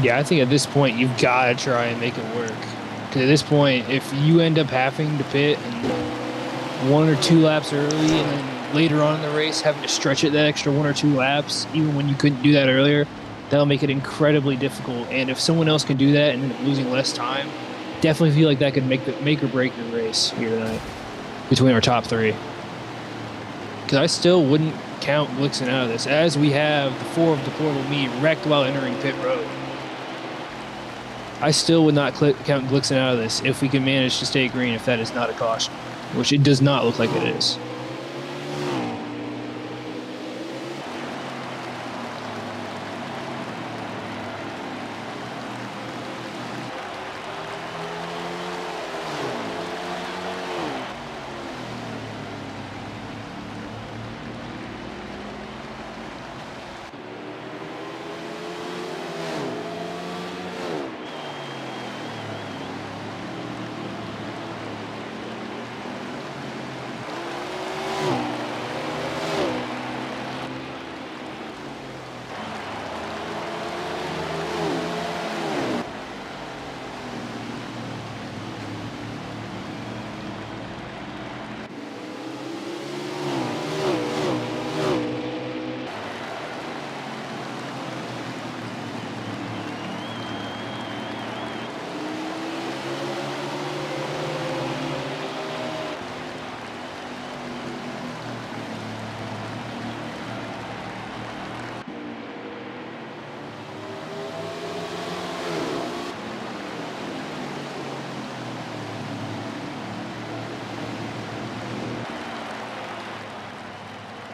Yeah, I think at this point you've got to try and make it work. Because at this point, if you end up having to pit and 1 or 2 laps early and then later on in the race having to stretch it that extra 1 or 2 laps, even when you couldn't do that earlier, that'll make it incredibly difficult. And if someone else can do that and end up losing less time, definitely feel like that could make or break your race here tonight between our top 3. Because I still wouldn't count Glixen out of this, as we have the 4 of deplorable me wrecked while entering pit road. I still would not count Glixen out of this if we can manage to stay green if that is not a caution, which it does not look like it is.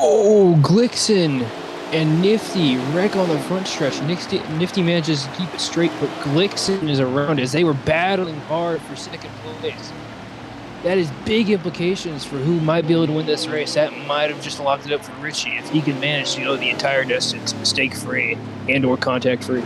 Oh, Glixen and Nifty wreck on the front stretch. Nifty manages to keep it straight, but Glixen is around as they were battling hard for second place. That is big implications for who might be able to win this race. That might have just locked it up for Richie if he can manage to go the entire distance mistake-free and or contact-free.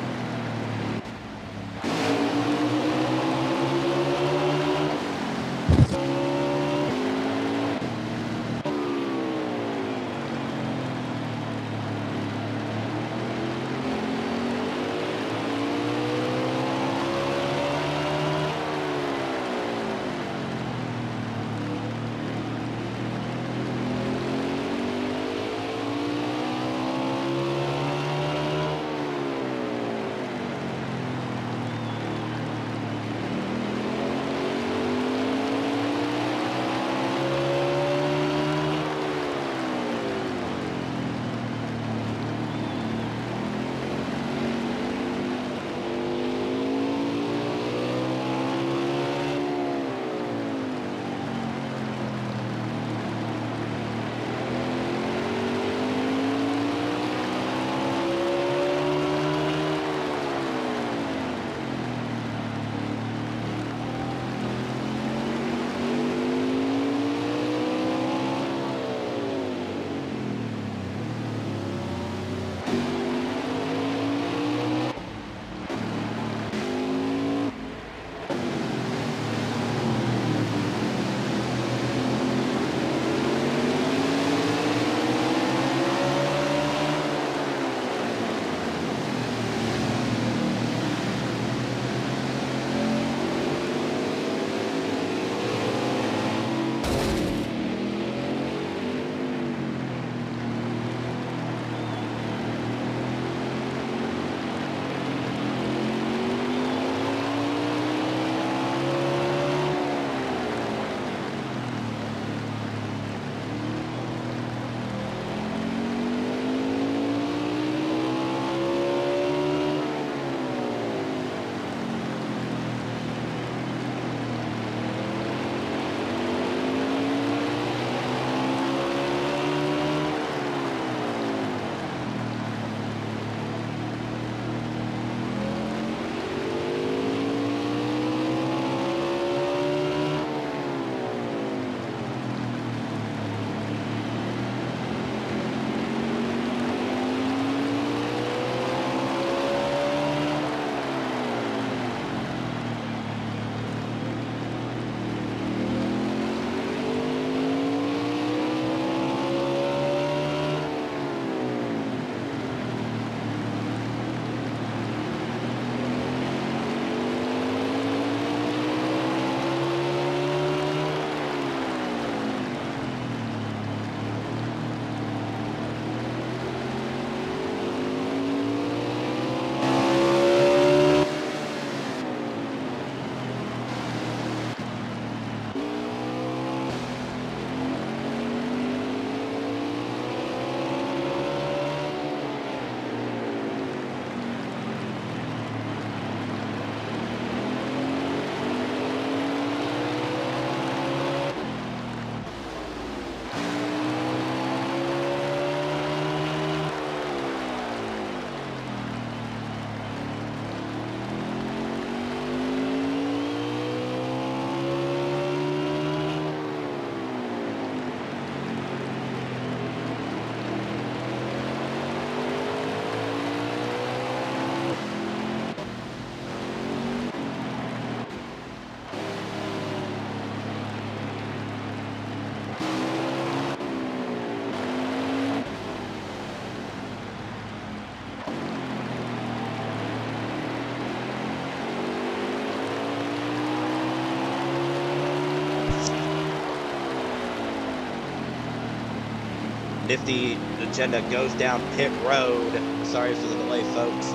Nifty agenda goes down pit road. Sorry for the delay, folks.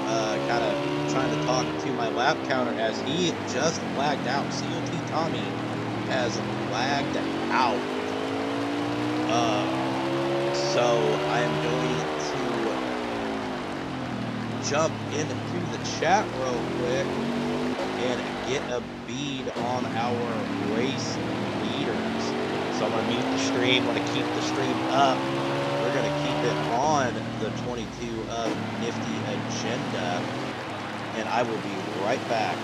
Kind of trying to talk to my lap counter as he just lagged out. COT Tommy has lagged out. So I am going to jump into the chat real quick and get a bead on our race leaders. So I'm going to mute the stream. I'm going to keep the stream up. We're going to keep it on the 22 of Nifty Agenda, and I will be right back.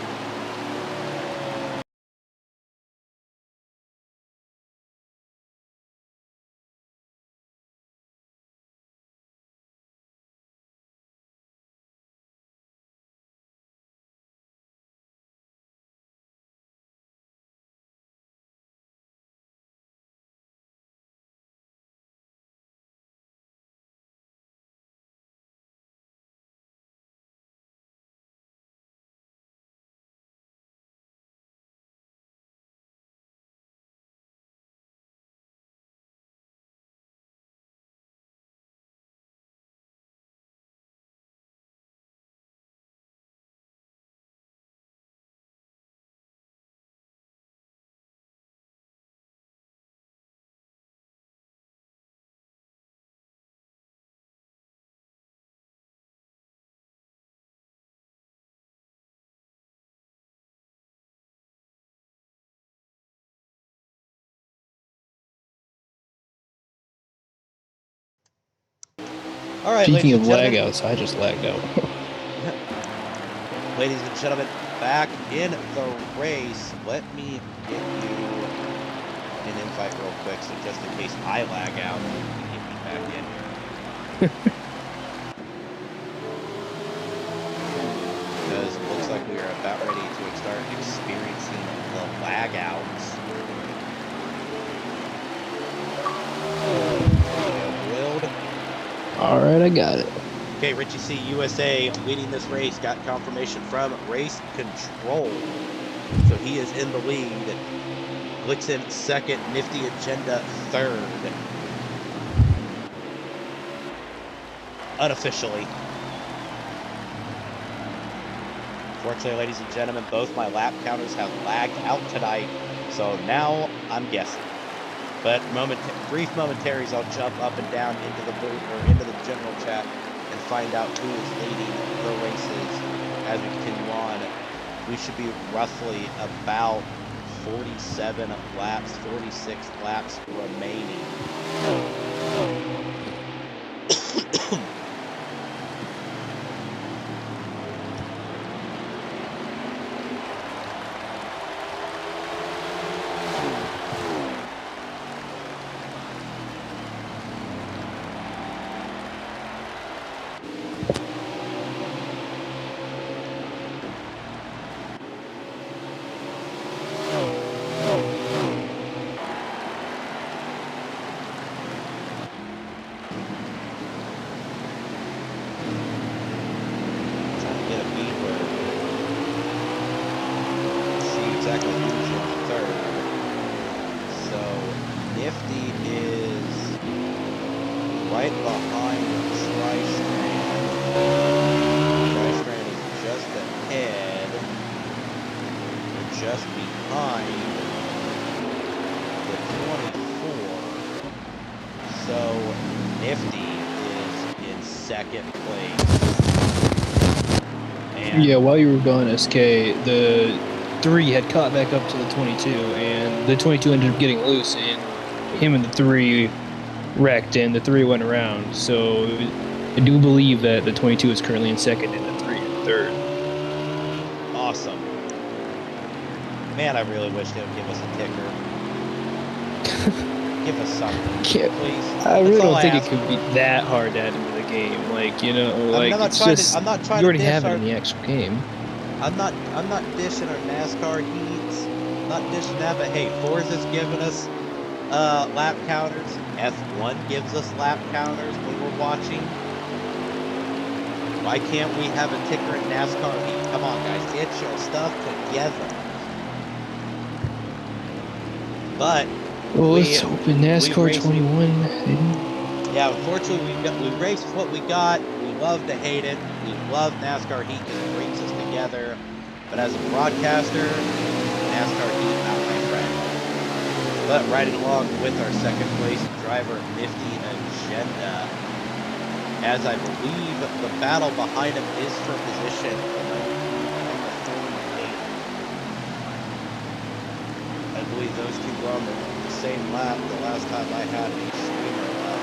All right, Speaking of ladies and lag gentlemen. outs, I just lagged out. Ladies and gentlemen, back in the race. Let me get you an invite real quick, so just in case I lag out, you can get me back in here. Because it looks like we are about ready to start experiencing the lag outs. All right, I got it. Okay, Richie C. USA leading this race. Got confirmation from Race Control. So he is in the lead. Glixen second, Nifty Agenda third. Unofficially. Fortunately, ladies and gentlemen, both my lap counters have lagged out tonight. So now I'm guessing. But brief momentaries, I'll jump up and down into the booth or into the general chat and find out who is leading the races as we continue on. We should be roughly about 47 laps, 46 laps remaining. Yeah, while you were gone, SK, the 3 had caught back up to the 22, and the 22 ended up getting loose, and him and the 3 wrecked, and the 3 went around. So I do believe that the 22 is currently in second, and the 3 in third. Awesome. Man, I really wish they would give us a ticker. Give us something, please. I really don't think it could be that hard to add into the game. Like, you know, like it's just I'm not trying you already to have it in the actual game. I'm not dishing our NASCAR heats. I'm not dishing that, but hey, Forza's giving us lap counters. F1 gives us lap counters when we're watching. Why can't we have a ticker in NASCAR heat? Come on, guys, get your stuff together. But well, let's hope in NASCAR 21. Yeah, unfortunately, we raced what we got. We love to hate it. We love NASCAR heat because it brings us together. But as a broadcaster, NASCAR heat, not my friend. But riding along with our second place driver, Nifty Agenda, as I believe the battle behind him is for position. I believe those two were on the same lap the last time I had a streamer up.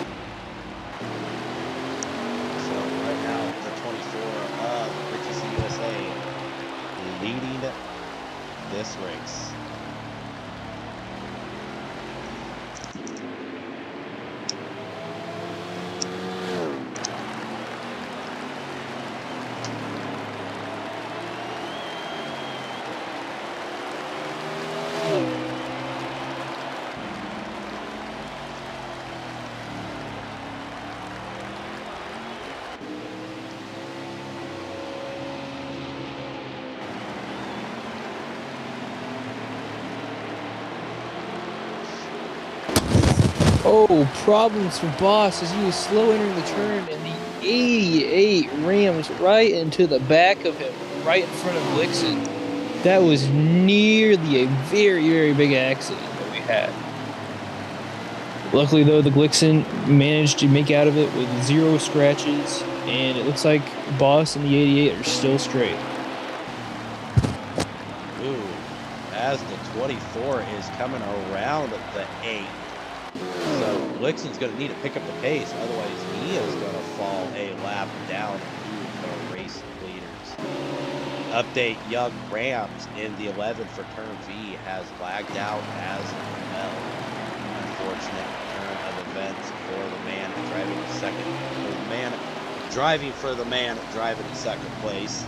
44 of Richie USA leading this race. Oh, problems for Boss as he was slow entering the turn, and the 88 rams right into the back of him, right in front of Blixen. That was nearly a very, very big accident that we had. Luckily, though, the Glixen managed to make out of it with 0 scratches, and it looks like Boss and the 88 are still straight. Ooh, as the 24 is coming around the 8. So Blixen's going to need to pick up the pace, otherwise he is going to fall a lap down to the race leaders. Update, Young Rams in the 11 for turn V has lagged out as well. Unfortunate turn of events for the man driving second. For the man driving in second place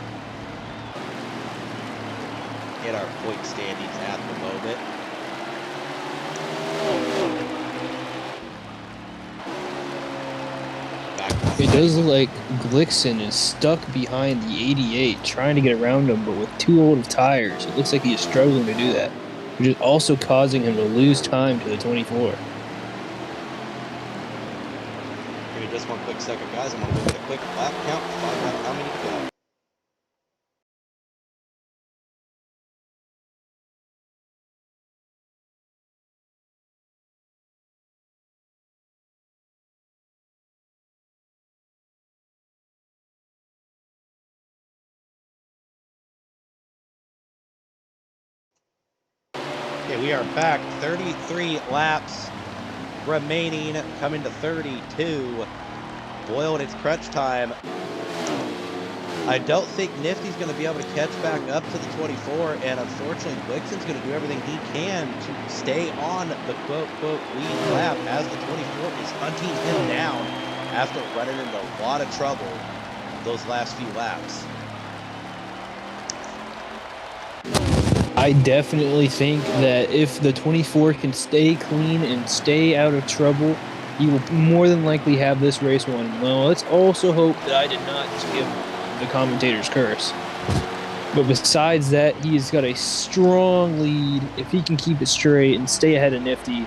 in our point standings at the moment. It does look like Glixen is stuck behind the 88, trying to get around him, but with too old of tires, it looks like he is struggling to do that, which is also causing him to lose time to the 24. Give me just one quick second, guys. I'm going to look at a quick lap count to find out how many to go. Okay, we are back. 33 laps remaining, coming to 32. Boy, when it's crunch time, I don't think Nifty's going to be able to catch back up to the 24, and unfortunately, Blixen's going to do everything he can to stay on the quote-quote lead lap as the 24 is hunting him down after running into a lot of trouble those last few laps. I definitely think that if the 24 can stay clean and stay out of trouble, he will more than likely have this race won. Well, let's also hope that I did not just give the commentator's curse. But besides that, he's got a strong lead. If he can keep it straight and stay ahead of Nifty,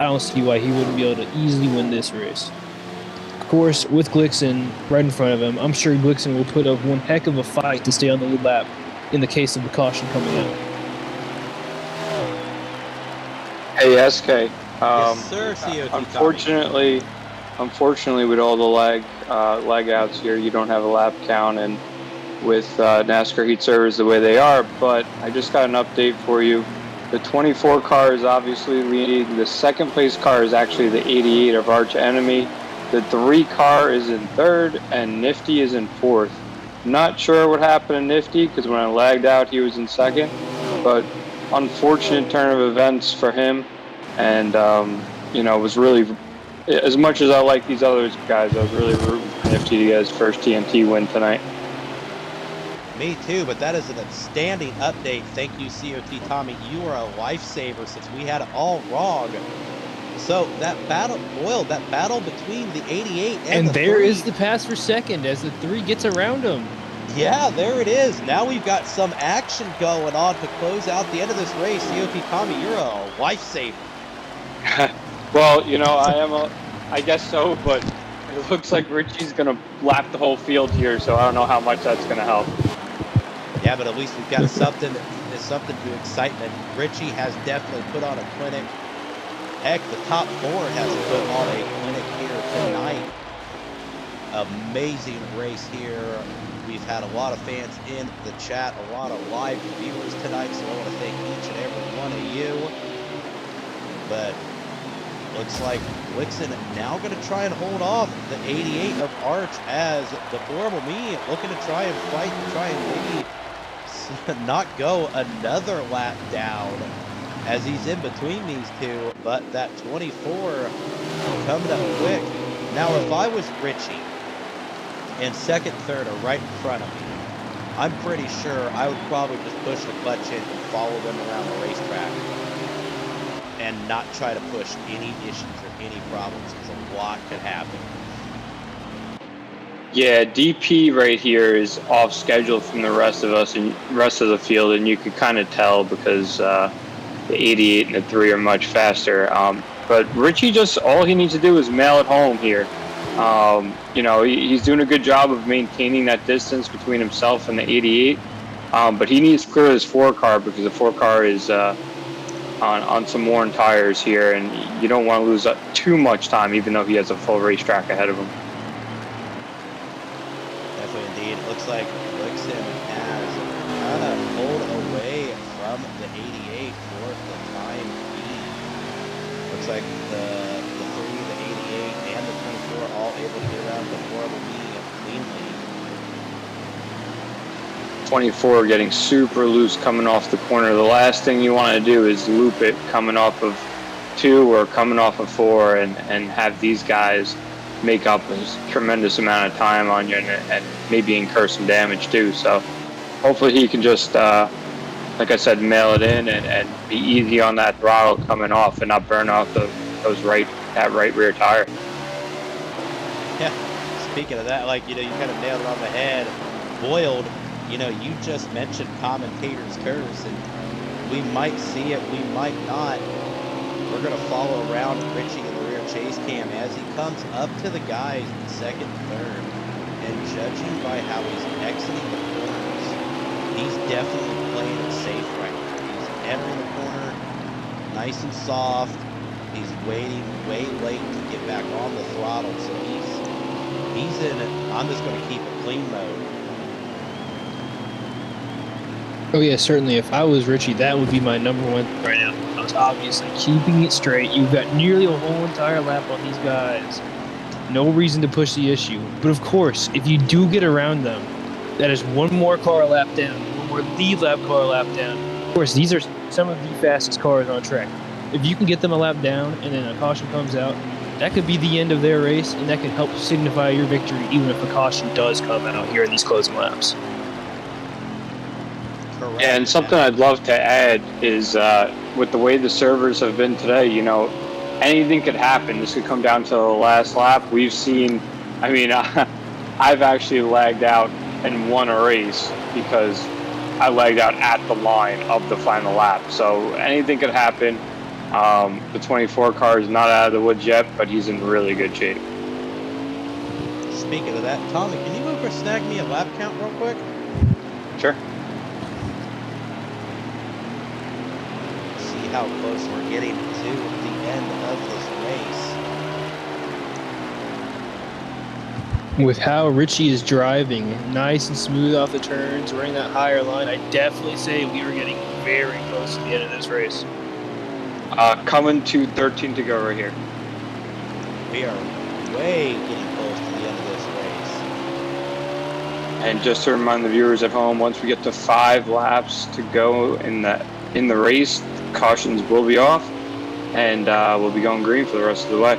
I don't see why he wouldn't be able to easily win this race. Of course, with Glixen right in front of him, I'm sure Glixen will put up one heck of a fight to stay on the lead lap in the case of the caution coming out. Hey, SK. Yes, sir, COT Unfortunately, with all the lag outs here, you don't have a lap count, and with NASCAR heat servers the way they are. But I just got an update for you. The 24 car is obviously leading. The second place car is actually the 88 of Arch Enemy. The 3 car is in third, and Nifty is in fourth. Not sure what happened to Nifty, because when I lagged out, he was in second. But unfortunate turn of events for him, and it was really, as much as I like these other guys, I was really rooting for Nifty to get his first TNT win tonight. Me too, but that is an outstanding update. Thank you, COT Tommy. You are a lifesaver since we had it all wrong. So that battle between the 88 and the there 3. is the pass for second as the 3 gets around him. Yeah, there it is. Now we've got some action going on to close out the end of this race. COT Tommy, you're a lifesaver. Well, I guess so, but it looks like Richie's going to lap the whole field here, so I don't know how much that's going to help. Yeah, but at least we've got something to excitement. Richie has definitely put on a clinic. Heck, the top 4 has put on a clinic here tonight. Amazing race here. We've had a lot of fans in the chat, a lot of live viewers tonight, so I want to thank each and every one of you. But Looks like Blixen now going to try and hold off the 88 of ARCS as the Horrible Me looking to try and fight and try and maybe not go another lap down as he's in between these two, but that 24 coming up quick. Now, if I was Richie and second, third are right in front of me, I'm pretty sure I would probably just push the clutch in and follow them around the racetrack and not try to push any issues or any problems, because a lot could happen. Yeah, DP right here is off schedule from the rest of us and rest of the field, and you could kind of tell because the 88 and the 3 are much faster. But Richie, just all he needs to do is mail it home here. You know, he's doing a good job of maintaining that distance between himself and the 88, but he needs to clear his 4 car because the 4 car is on some worn tires here, and you don't want to lose too much time, even though he has a full racetrack ahead of him. Definitely, indeed. It looks like Blixen has kind of pulled away from the 88 for the time being. Looks like the 3, the 88, and the 24 all able to get around the Horrible Me cleanly. 24 getting super loose coming off the corner. The last thing you want to do is loop it coming off of 2 or coming off of 4 and have these guys make up a tremendous amount of time on you and maybe incur some damage too. So hopefully he can just, like I said, mail it in and be easy on that throttle coming off and not burn off that right rear tire. Yeah, speaking of that, like, you know, you kind of nailed it on the head. Boiled, you know, you just mentioned commentator's curse, and we might see it, we might not. We're going to follow around Richie in the rear chase cam as he comes up to the guys in second and third. And judging by how he's exiting the corners, he's definitely playing it safe right now. He's entering the corner nice and soft. He's waiting way late to get back on the throttle. So he's in it. I'm just going to keep it clean mode. Oh yeah, certainly. If I was Richie, that would be my number one right now. I was obviously keeping it straight. You've got nearly a whole entire lap on these guys. No reason to push the issue. But of course, if you do get around them, that is one more car lap down, one more lead lap car lap down. Of course, these are some of the fastest cars on track. If you can get them a lap down and then a caution comes out, that could be the end of their race, and that could help signify your victory even if a caution does come out here in these closing laps. Yeah, and something I'd love to add is with the way the servers have been today, you know, anything could happen. This could come down to the last lap. We've seen, I mean, I've actually lagged out and won a race because I lagged out at the line of the final lap. So anything could happen. The 24 car is not out of the woods yet, but he's in really good shape. Speaking of that, Tommy, can you over snag me a lap count real quick? Sure. How close we're getting to the end of this race. With how Richie is driving, nice and smooth off the turns, running that higher line, I definitely say we are getting very close to the end of this race. Coming to 13 to go right here. We are way getting close to the end of this race. And just to remind the viewers at home, once we get to 5 laps to go in the race, cautions will be off, and we'll be going green for the rest of the way.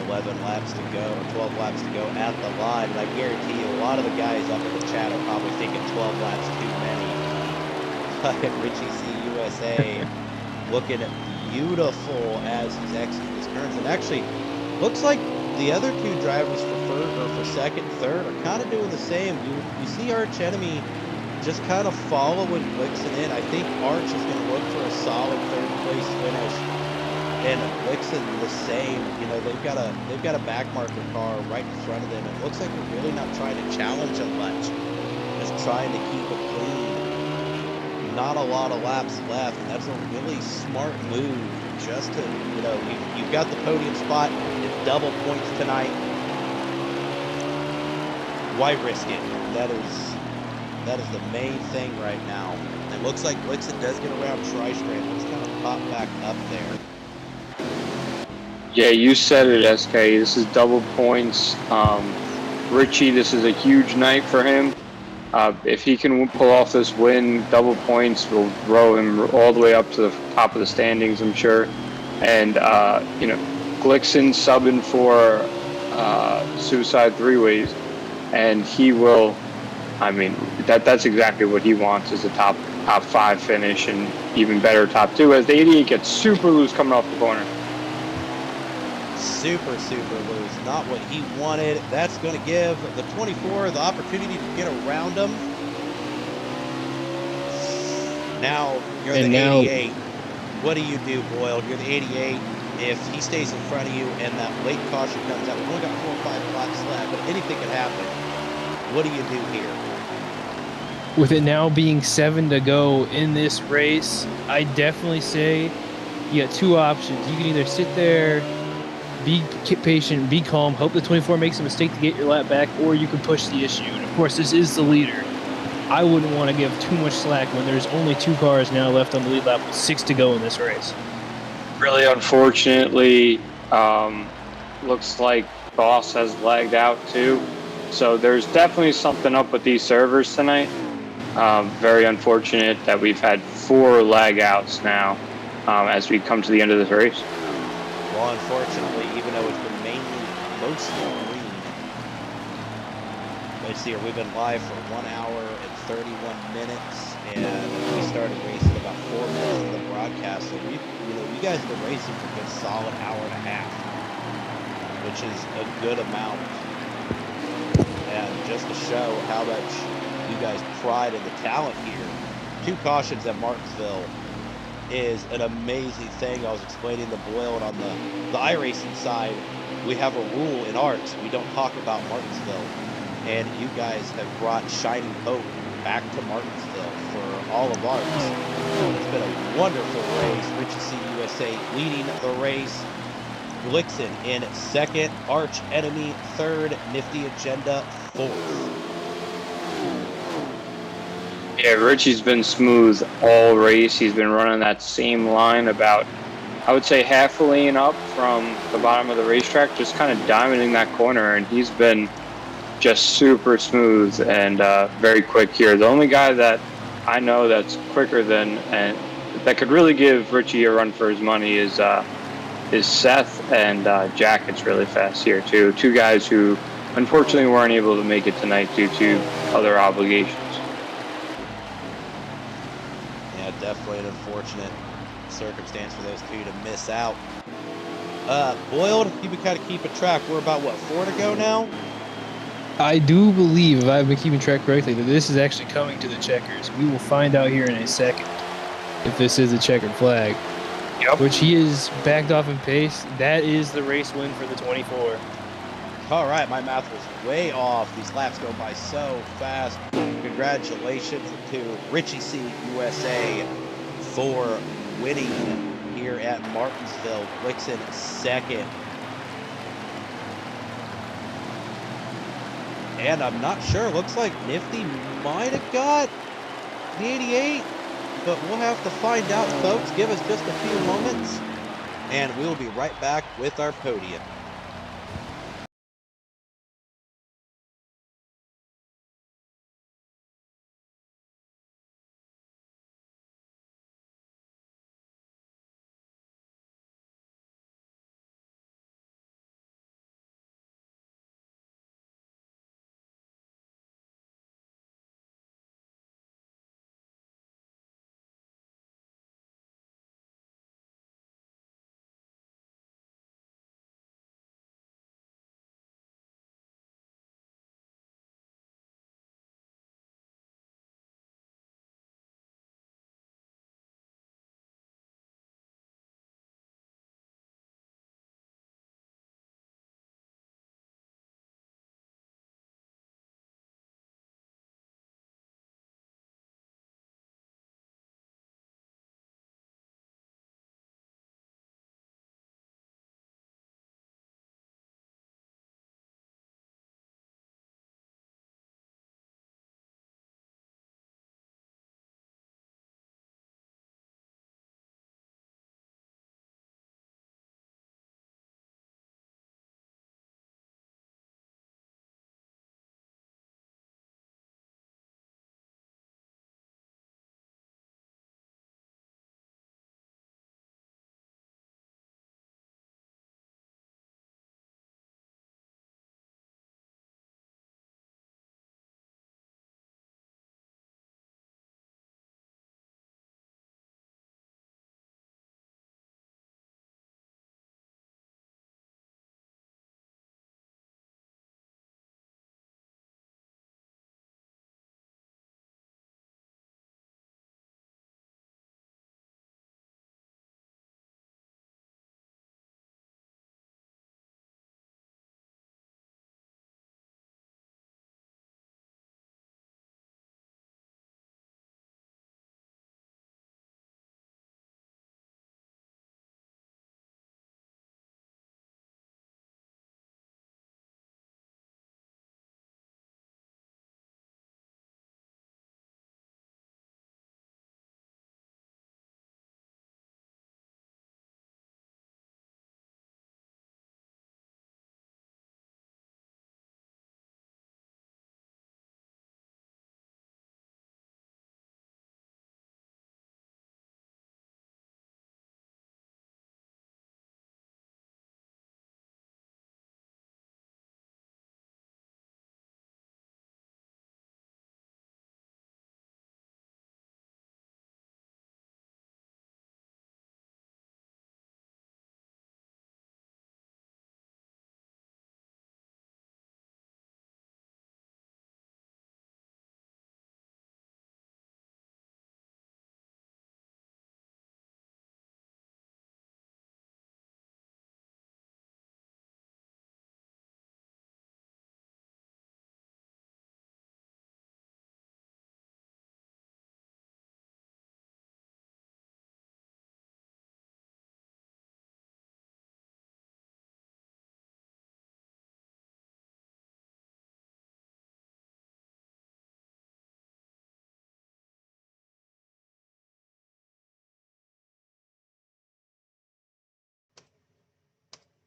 11 laps to go, or 12 laps to go at the line, and I guarantee you a lot of the guys up in the chat are probably thinking 12 laps too many. But Richie C USA looking beautiful as he's exiting his turns, and actually looks like the other 2 drivers for second and third are kind of doing the same. You see Arch Enemy just kind of following Blixen in. I think Arch is going to look for a solid 3rd place finish, and Blixen the same. You know, they've got a back marker car right in front of them. It looks like they're really not trying to challenge them much, just trying to keep it clean. Not a lot of laps left, and that's a really smart move. Just to, you know, you've got the podium spot. It's double points tonight. Why risk it? That is the main thing right now. It looks like Blixen does get around Tri-Strand. Let's kind of pop back up there. Yeah, you said it, SK. This is double points. Richie, this is a huge night for him. If he can pull off this win, double points will throw him all the way up to the top of the standings, I'm sure. And, you know, Glixen subbing for Suicide Three-Ways, and he will, I mean, that's exactly what he wants, is a top 5 finish and even better top 2 as the 88 gets super loose coming off the corner. Super loose. Not what he wanted. That's going to give the 24 the opportunity to get around him. Now you're the 88. What do you do, Boyle? You're the 88. If he stays in front of you and that late caution comes out, we've only got 4 or 5 laps left, but anything can happen. What do you do here? With it now being 7 to go in this race, I definitely say you got 2 options. You can either sit there, be patient, be calm, hope the 24 makes a mistake to get your lap back, or you can push the issue. And of course, this is the leader. I wouldn't want to give too much slack when there's only 2 cars now left on the lead lap with 6 to go in this race. Really unfortunately, looks like Boss has lagged out too. So there's definitely something up with these servers tonight. Very unfortunate that we've had 4 lag outs now as we come to the end of this race. Well, unfortunately, even though it's been mostly green. Let's see here, we've been live for 1 hour and 31 minutes, and we started racing about 4 minutes into the broadcast. So you guys have been racing for a good solid hour and a half, which is a good amount. And just to show how much you guys pride in the talent here, 2 cautions at Martinsville is an amazing thing. I was explaining to Boyle, and on the iRacing side, we have a rule in ARCS. We don't talk about Martinsville. And you guys have brought shining hope back to Martinsville for all of ARCS. It's been a wonderful race. Richie C USA leading the race. Glixen in 2nd, Arch Enemy 3rd, Nifty Agenda 4th. Yeah, Richie's been smooth all race. He's been running that same line about, I would say, half a lane up from the bottom of the racetrack, just kind of diamonding that corner, and he's been just super smooth and very quick here. The only guy that I know that's quicker than and that could really give Richie a run for his money is Seth, and Jacket's really fast here too. 2 guys who unfortunately weren't able to make it tonight due to other obligations. Yeah, definitely an unfortunate circumstance for those 2 to miss out. Boiled, you've been kind of keeping track. We're about, 4 to go now? I do believe, if I've been keeping track correctly, that this is actually coming to the checkers. We will find out here in a second if this is a checkered flag. Yep. Which he is backed off in pace. That is the race win for the 24. All right, my math was way off. These laps go by so fast. Congratulations to Richie C USA for winning here at Martinsville. Glixen 2nd. And I'm not sure. Looks like Nifty might have got the 88, but we'll have to find out, folks. Give us just a few moments, and we'll be right back with our podium.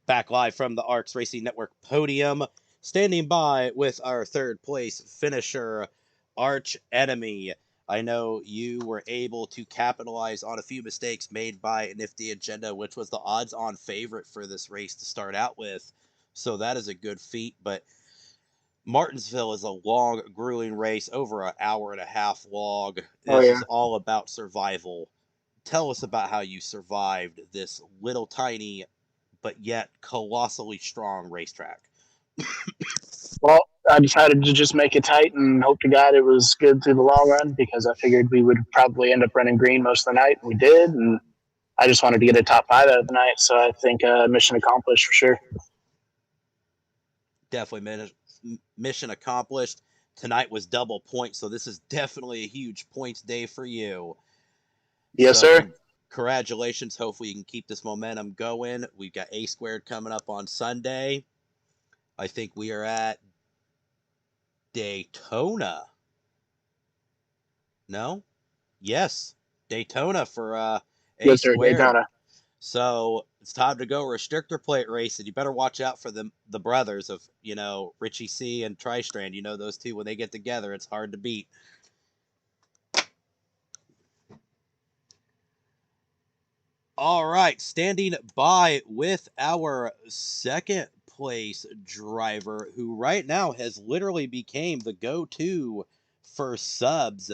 Back live from the ARCS Racing Network podium, standing by with our third place finisher, Arch Enemy. I know you were able to capitalize on a few mistakes made by Nifty Agenda, which was the odds-on favorite for this race to start out with. So that is a good feat, but Martinsville is a long, grueling race, over an hour and a half long. This is all about survival. Tell us about how you survived this little tiny but yet colossally strong racetrack. Well, I decided to just make it tight and hope to God it was good through the long run because I figured we would probably end up running green most of the night. We did, and I just wanted to get a top 5 out of the night. So I think mission accomplished for sure. Definitely mission accomplished. Tonight was double points, so this is definitely a huge points day for you. Yes, sir. Congratulations. Hopefully you can keep this momentum going. We've got A Squared coming up on Sunday. I think we are at Daytona. No? Yes. Daytona for A yes, sir, Squared. Daytona. So it's time to go restrictor plate race, and you better watch out for the brothers of, Richie C and Tristrand. Those two, when they get together, it's hard to beat. All right, standing by with our second place driver, who right now has literally became the go-to for subs.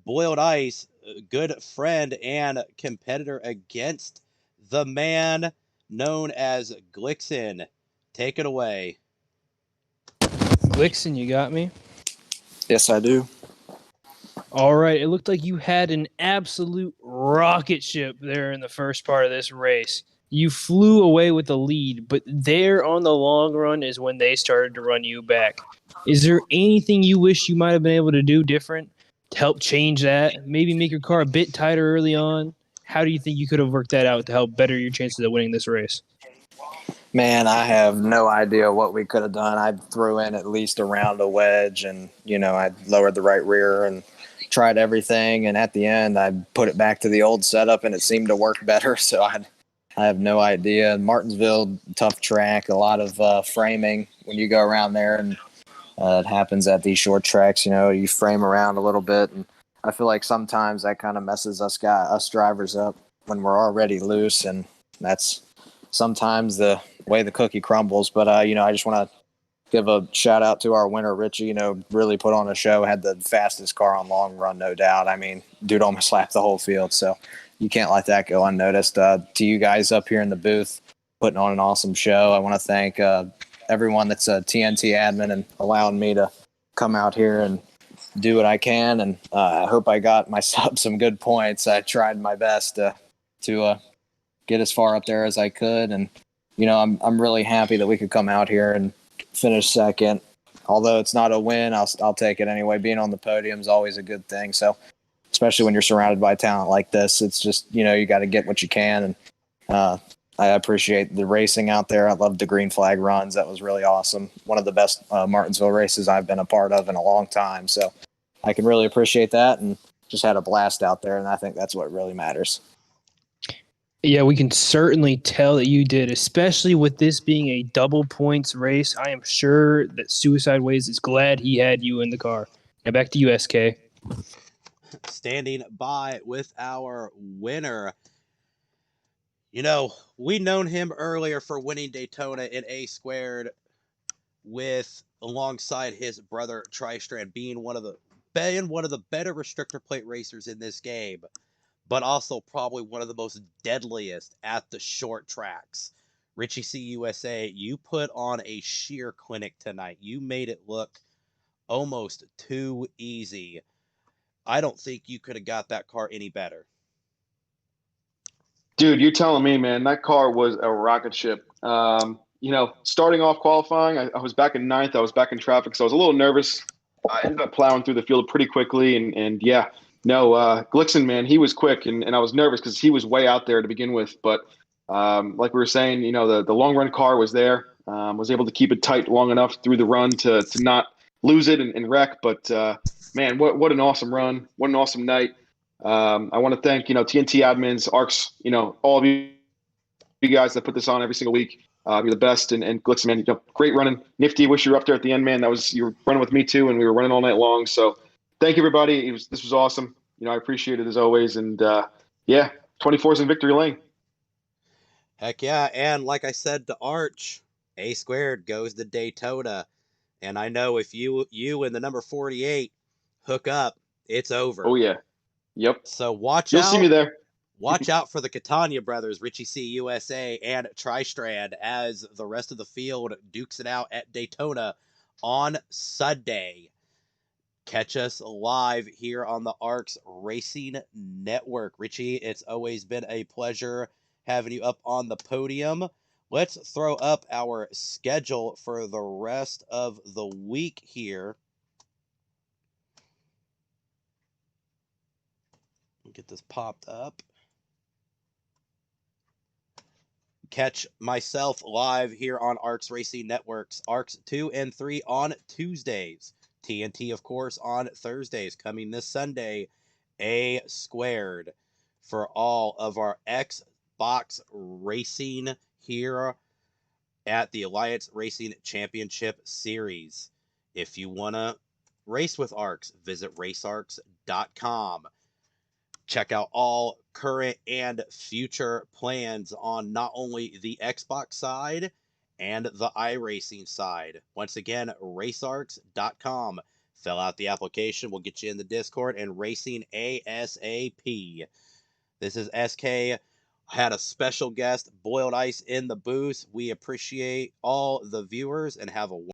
Boiled Ice, good friend and competitor against the man known as Glixen. Take it away. Glixen, you got me? Yes, I do. All right, it looked like you had an absolute rocket ship there in the first part of this race. You flew away with the lead, but there on the long run is when they started to run you back. Is there anything you wish you might have been able to do different to help change that? Maybe make your car a bit tighter early on? How do you think you could have worked that out to help better your chances of winning this race? Man, I have no idea what we could have done. I threw in at least around a wedge, and I lowered the right rear and tried everything, and at the end I put it back to the old setup and it seemed to work better. So I have no idea. Martinsville, tough track, a lot of framing when you go around there, and it happens at these short tracks. You frame around a little bit, and I feel like sometimes that kind of messes us drivers up when we're already loose, and that's sometimes the way the cookie crumbles. But I just want to give a shout out to our winner, Richie. Really put on a show, had the fastest car on long run, no doubt. I mean, dude almost lapped the whole field, so you can't let that go unnoticed. To you guys up here in the booth, putting on an awesome show. I want to thank everyone that's a TNT admin and allowing me to come out here and do what I can. And I hope I got myself some good points. I tried my best to get as far up there as I could. And, I'm really happy that we could come out here and finish second. Although it's not a win, I'll take it anyway. Being on the podium is always a good thing. So, especially when you're surrounded by talent like this, it's just, you got to get what you can. And I appreciate the racing out there. I loved the green flag runs. That was really awesome. One of the best Martinsville races I've been a part of in a long time. So I can really appreciate that, and just had a blast out there. And I think that's what really matters. Yeah, we can certainly tell that you did, especially with this being a double points race. I am sure that Suicide Ways is glad he had you in the car. Now back to you, SK. Standing by with our winner. We known him earlier for winning Daytona in A Squared alongside his brother Tristrand, being one of the better restrictor plate racers in this game, but also probably one of the most deadliest at the short tracks. Richie C USA, you put on a sheer clinic tonight. You made it look almost too easy. I don't think you could have got that car any better. Dude, you're telling me, man, that car was a rocket ship. Starting off qualifying, I was back in ninth. I was back in traffic, so I was a little nervous. I ended up plowing through the field pretty quickly, and Glixen, man, he was quick, and I was nervous because he was way out there to begin with. But like we were saying, the long run car was there. Was able to keep it tight long enough through the run to not lose it and wreck. But man, what an awesome run! What an awesome night! I want to thank TNT admins, ARCS, all of you guys that put this on every single week. You're the best. And listen, man, great running. Nifty, wish you were up there at the end, man. You were running with me too, and we were running all night long. So thank you, everybody. This was awesome. I appreciate it as always. And yeah, 24's in victory lane. Heck yeah. And like I said to Arch, A squared goes to Daytona. And I know if you and the number 48 hook up, it's over. Oh yeah. Yep. So watch You'll out. see me there. Watch out for the Catania brothers, Richie C. USA, and Tristrand, as the rest of the field dukes it out at Daytona on Sunday. Catch us live here on the ARCS Racing Network. Richie, it's always been a pleasure having you up on the podium. Let's throw up our schedule for the rest of the week here. Get this popped up. Catch myself live here on ARCS Racing Networks. ARCS 2 and 3 on Tuesdays. TNT, of course, on Thursdays. Coming this Sunday, A squared for all of our Xbox racing here at the Alliance Racing Championship Series. If you want to race with ARCS, visit racearcs.com. Check out all current and future plans on not only the Xbox side and the iRacing side. Once again, racearcs.com. Fill out the application. We'll get you in the Discord and racing ASAP. This is SK. Had a special guest, Boiled Ice, in the booth. We appreciate all the viewers and have a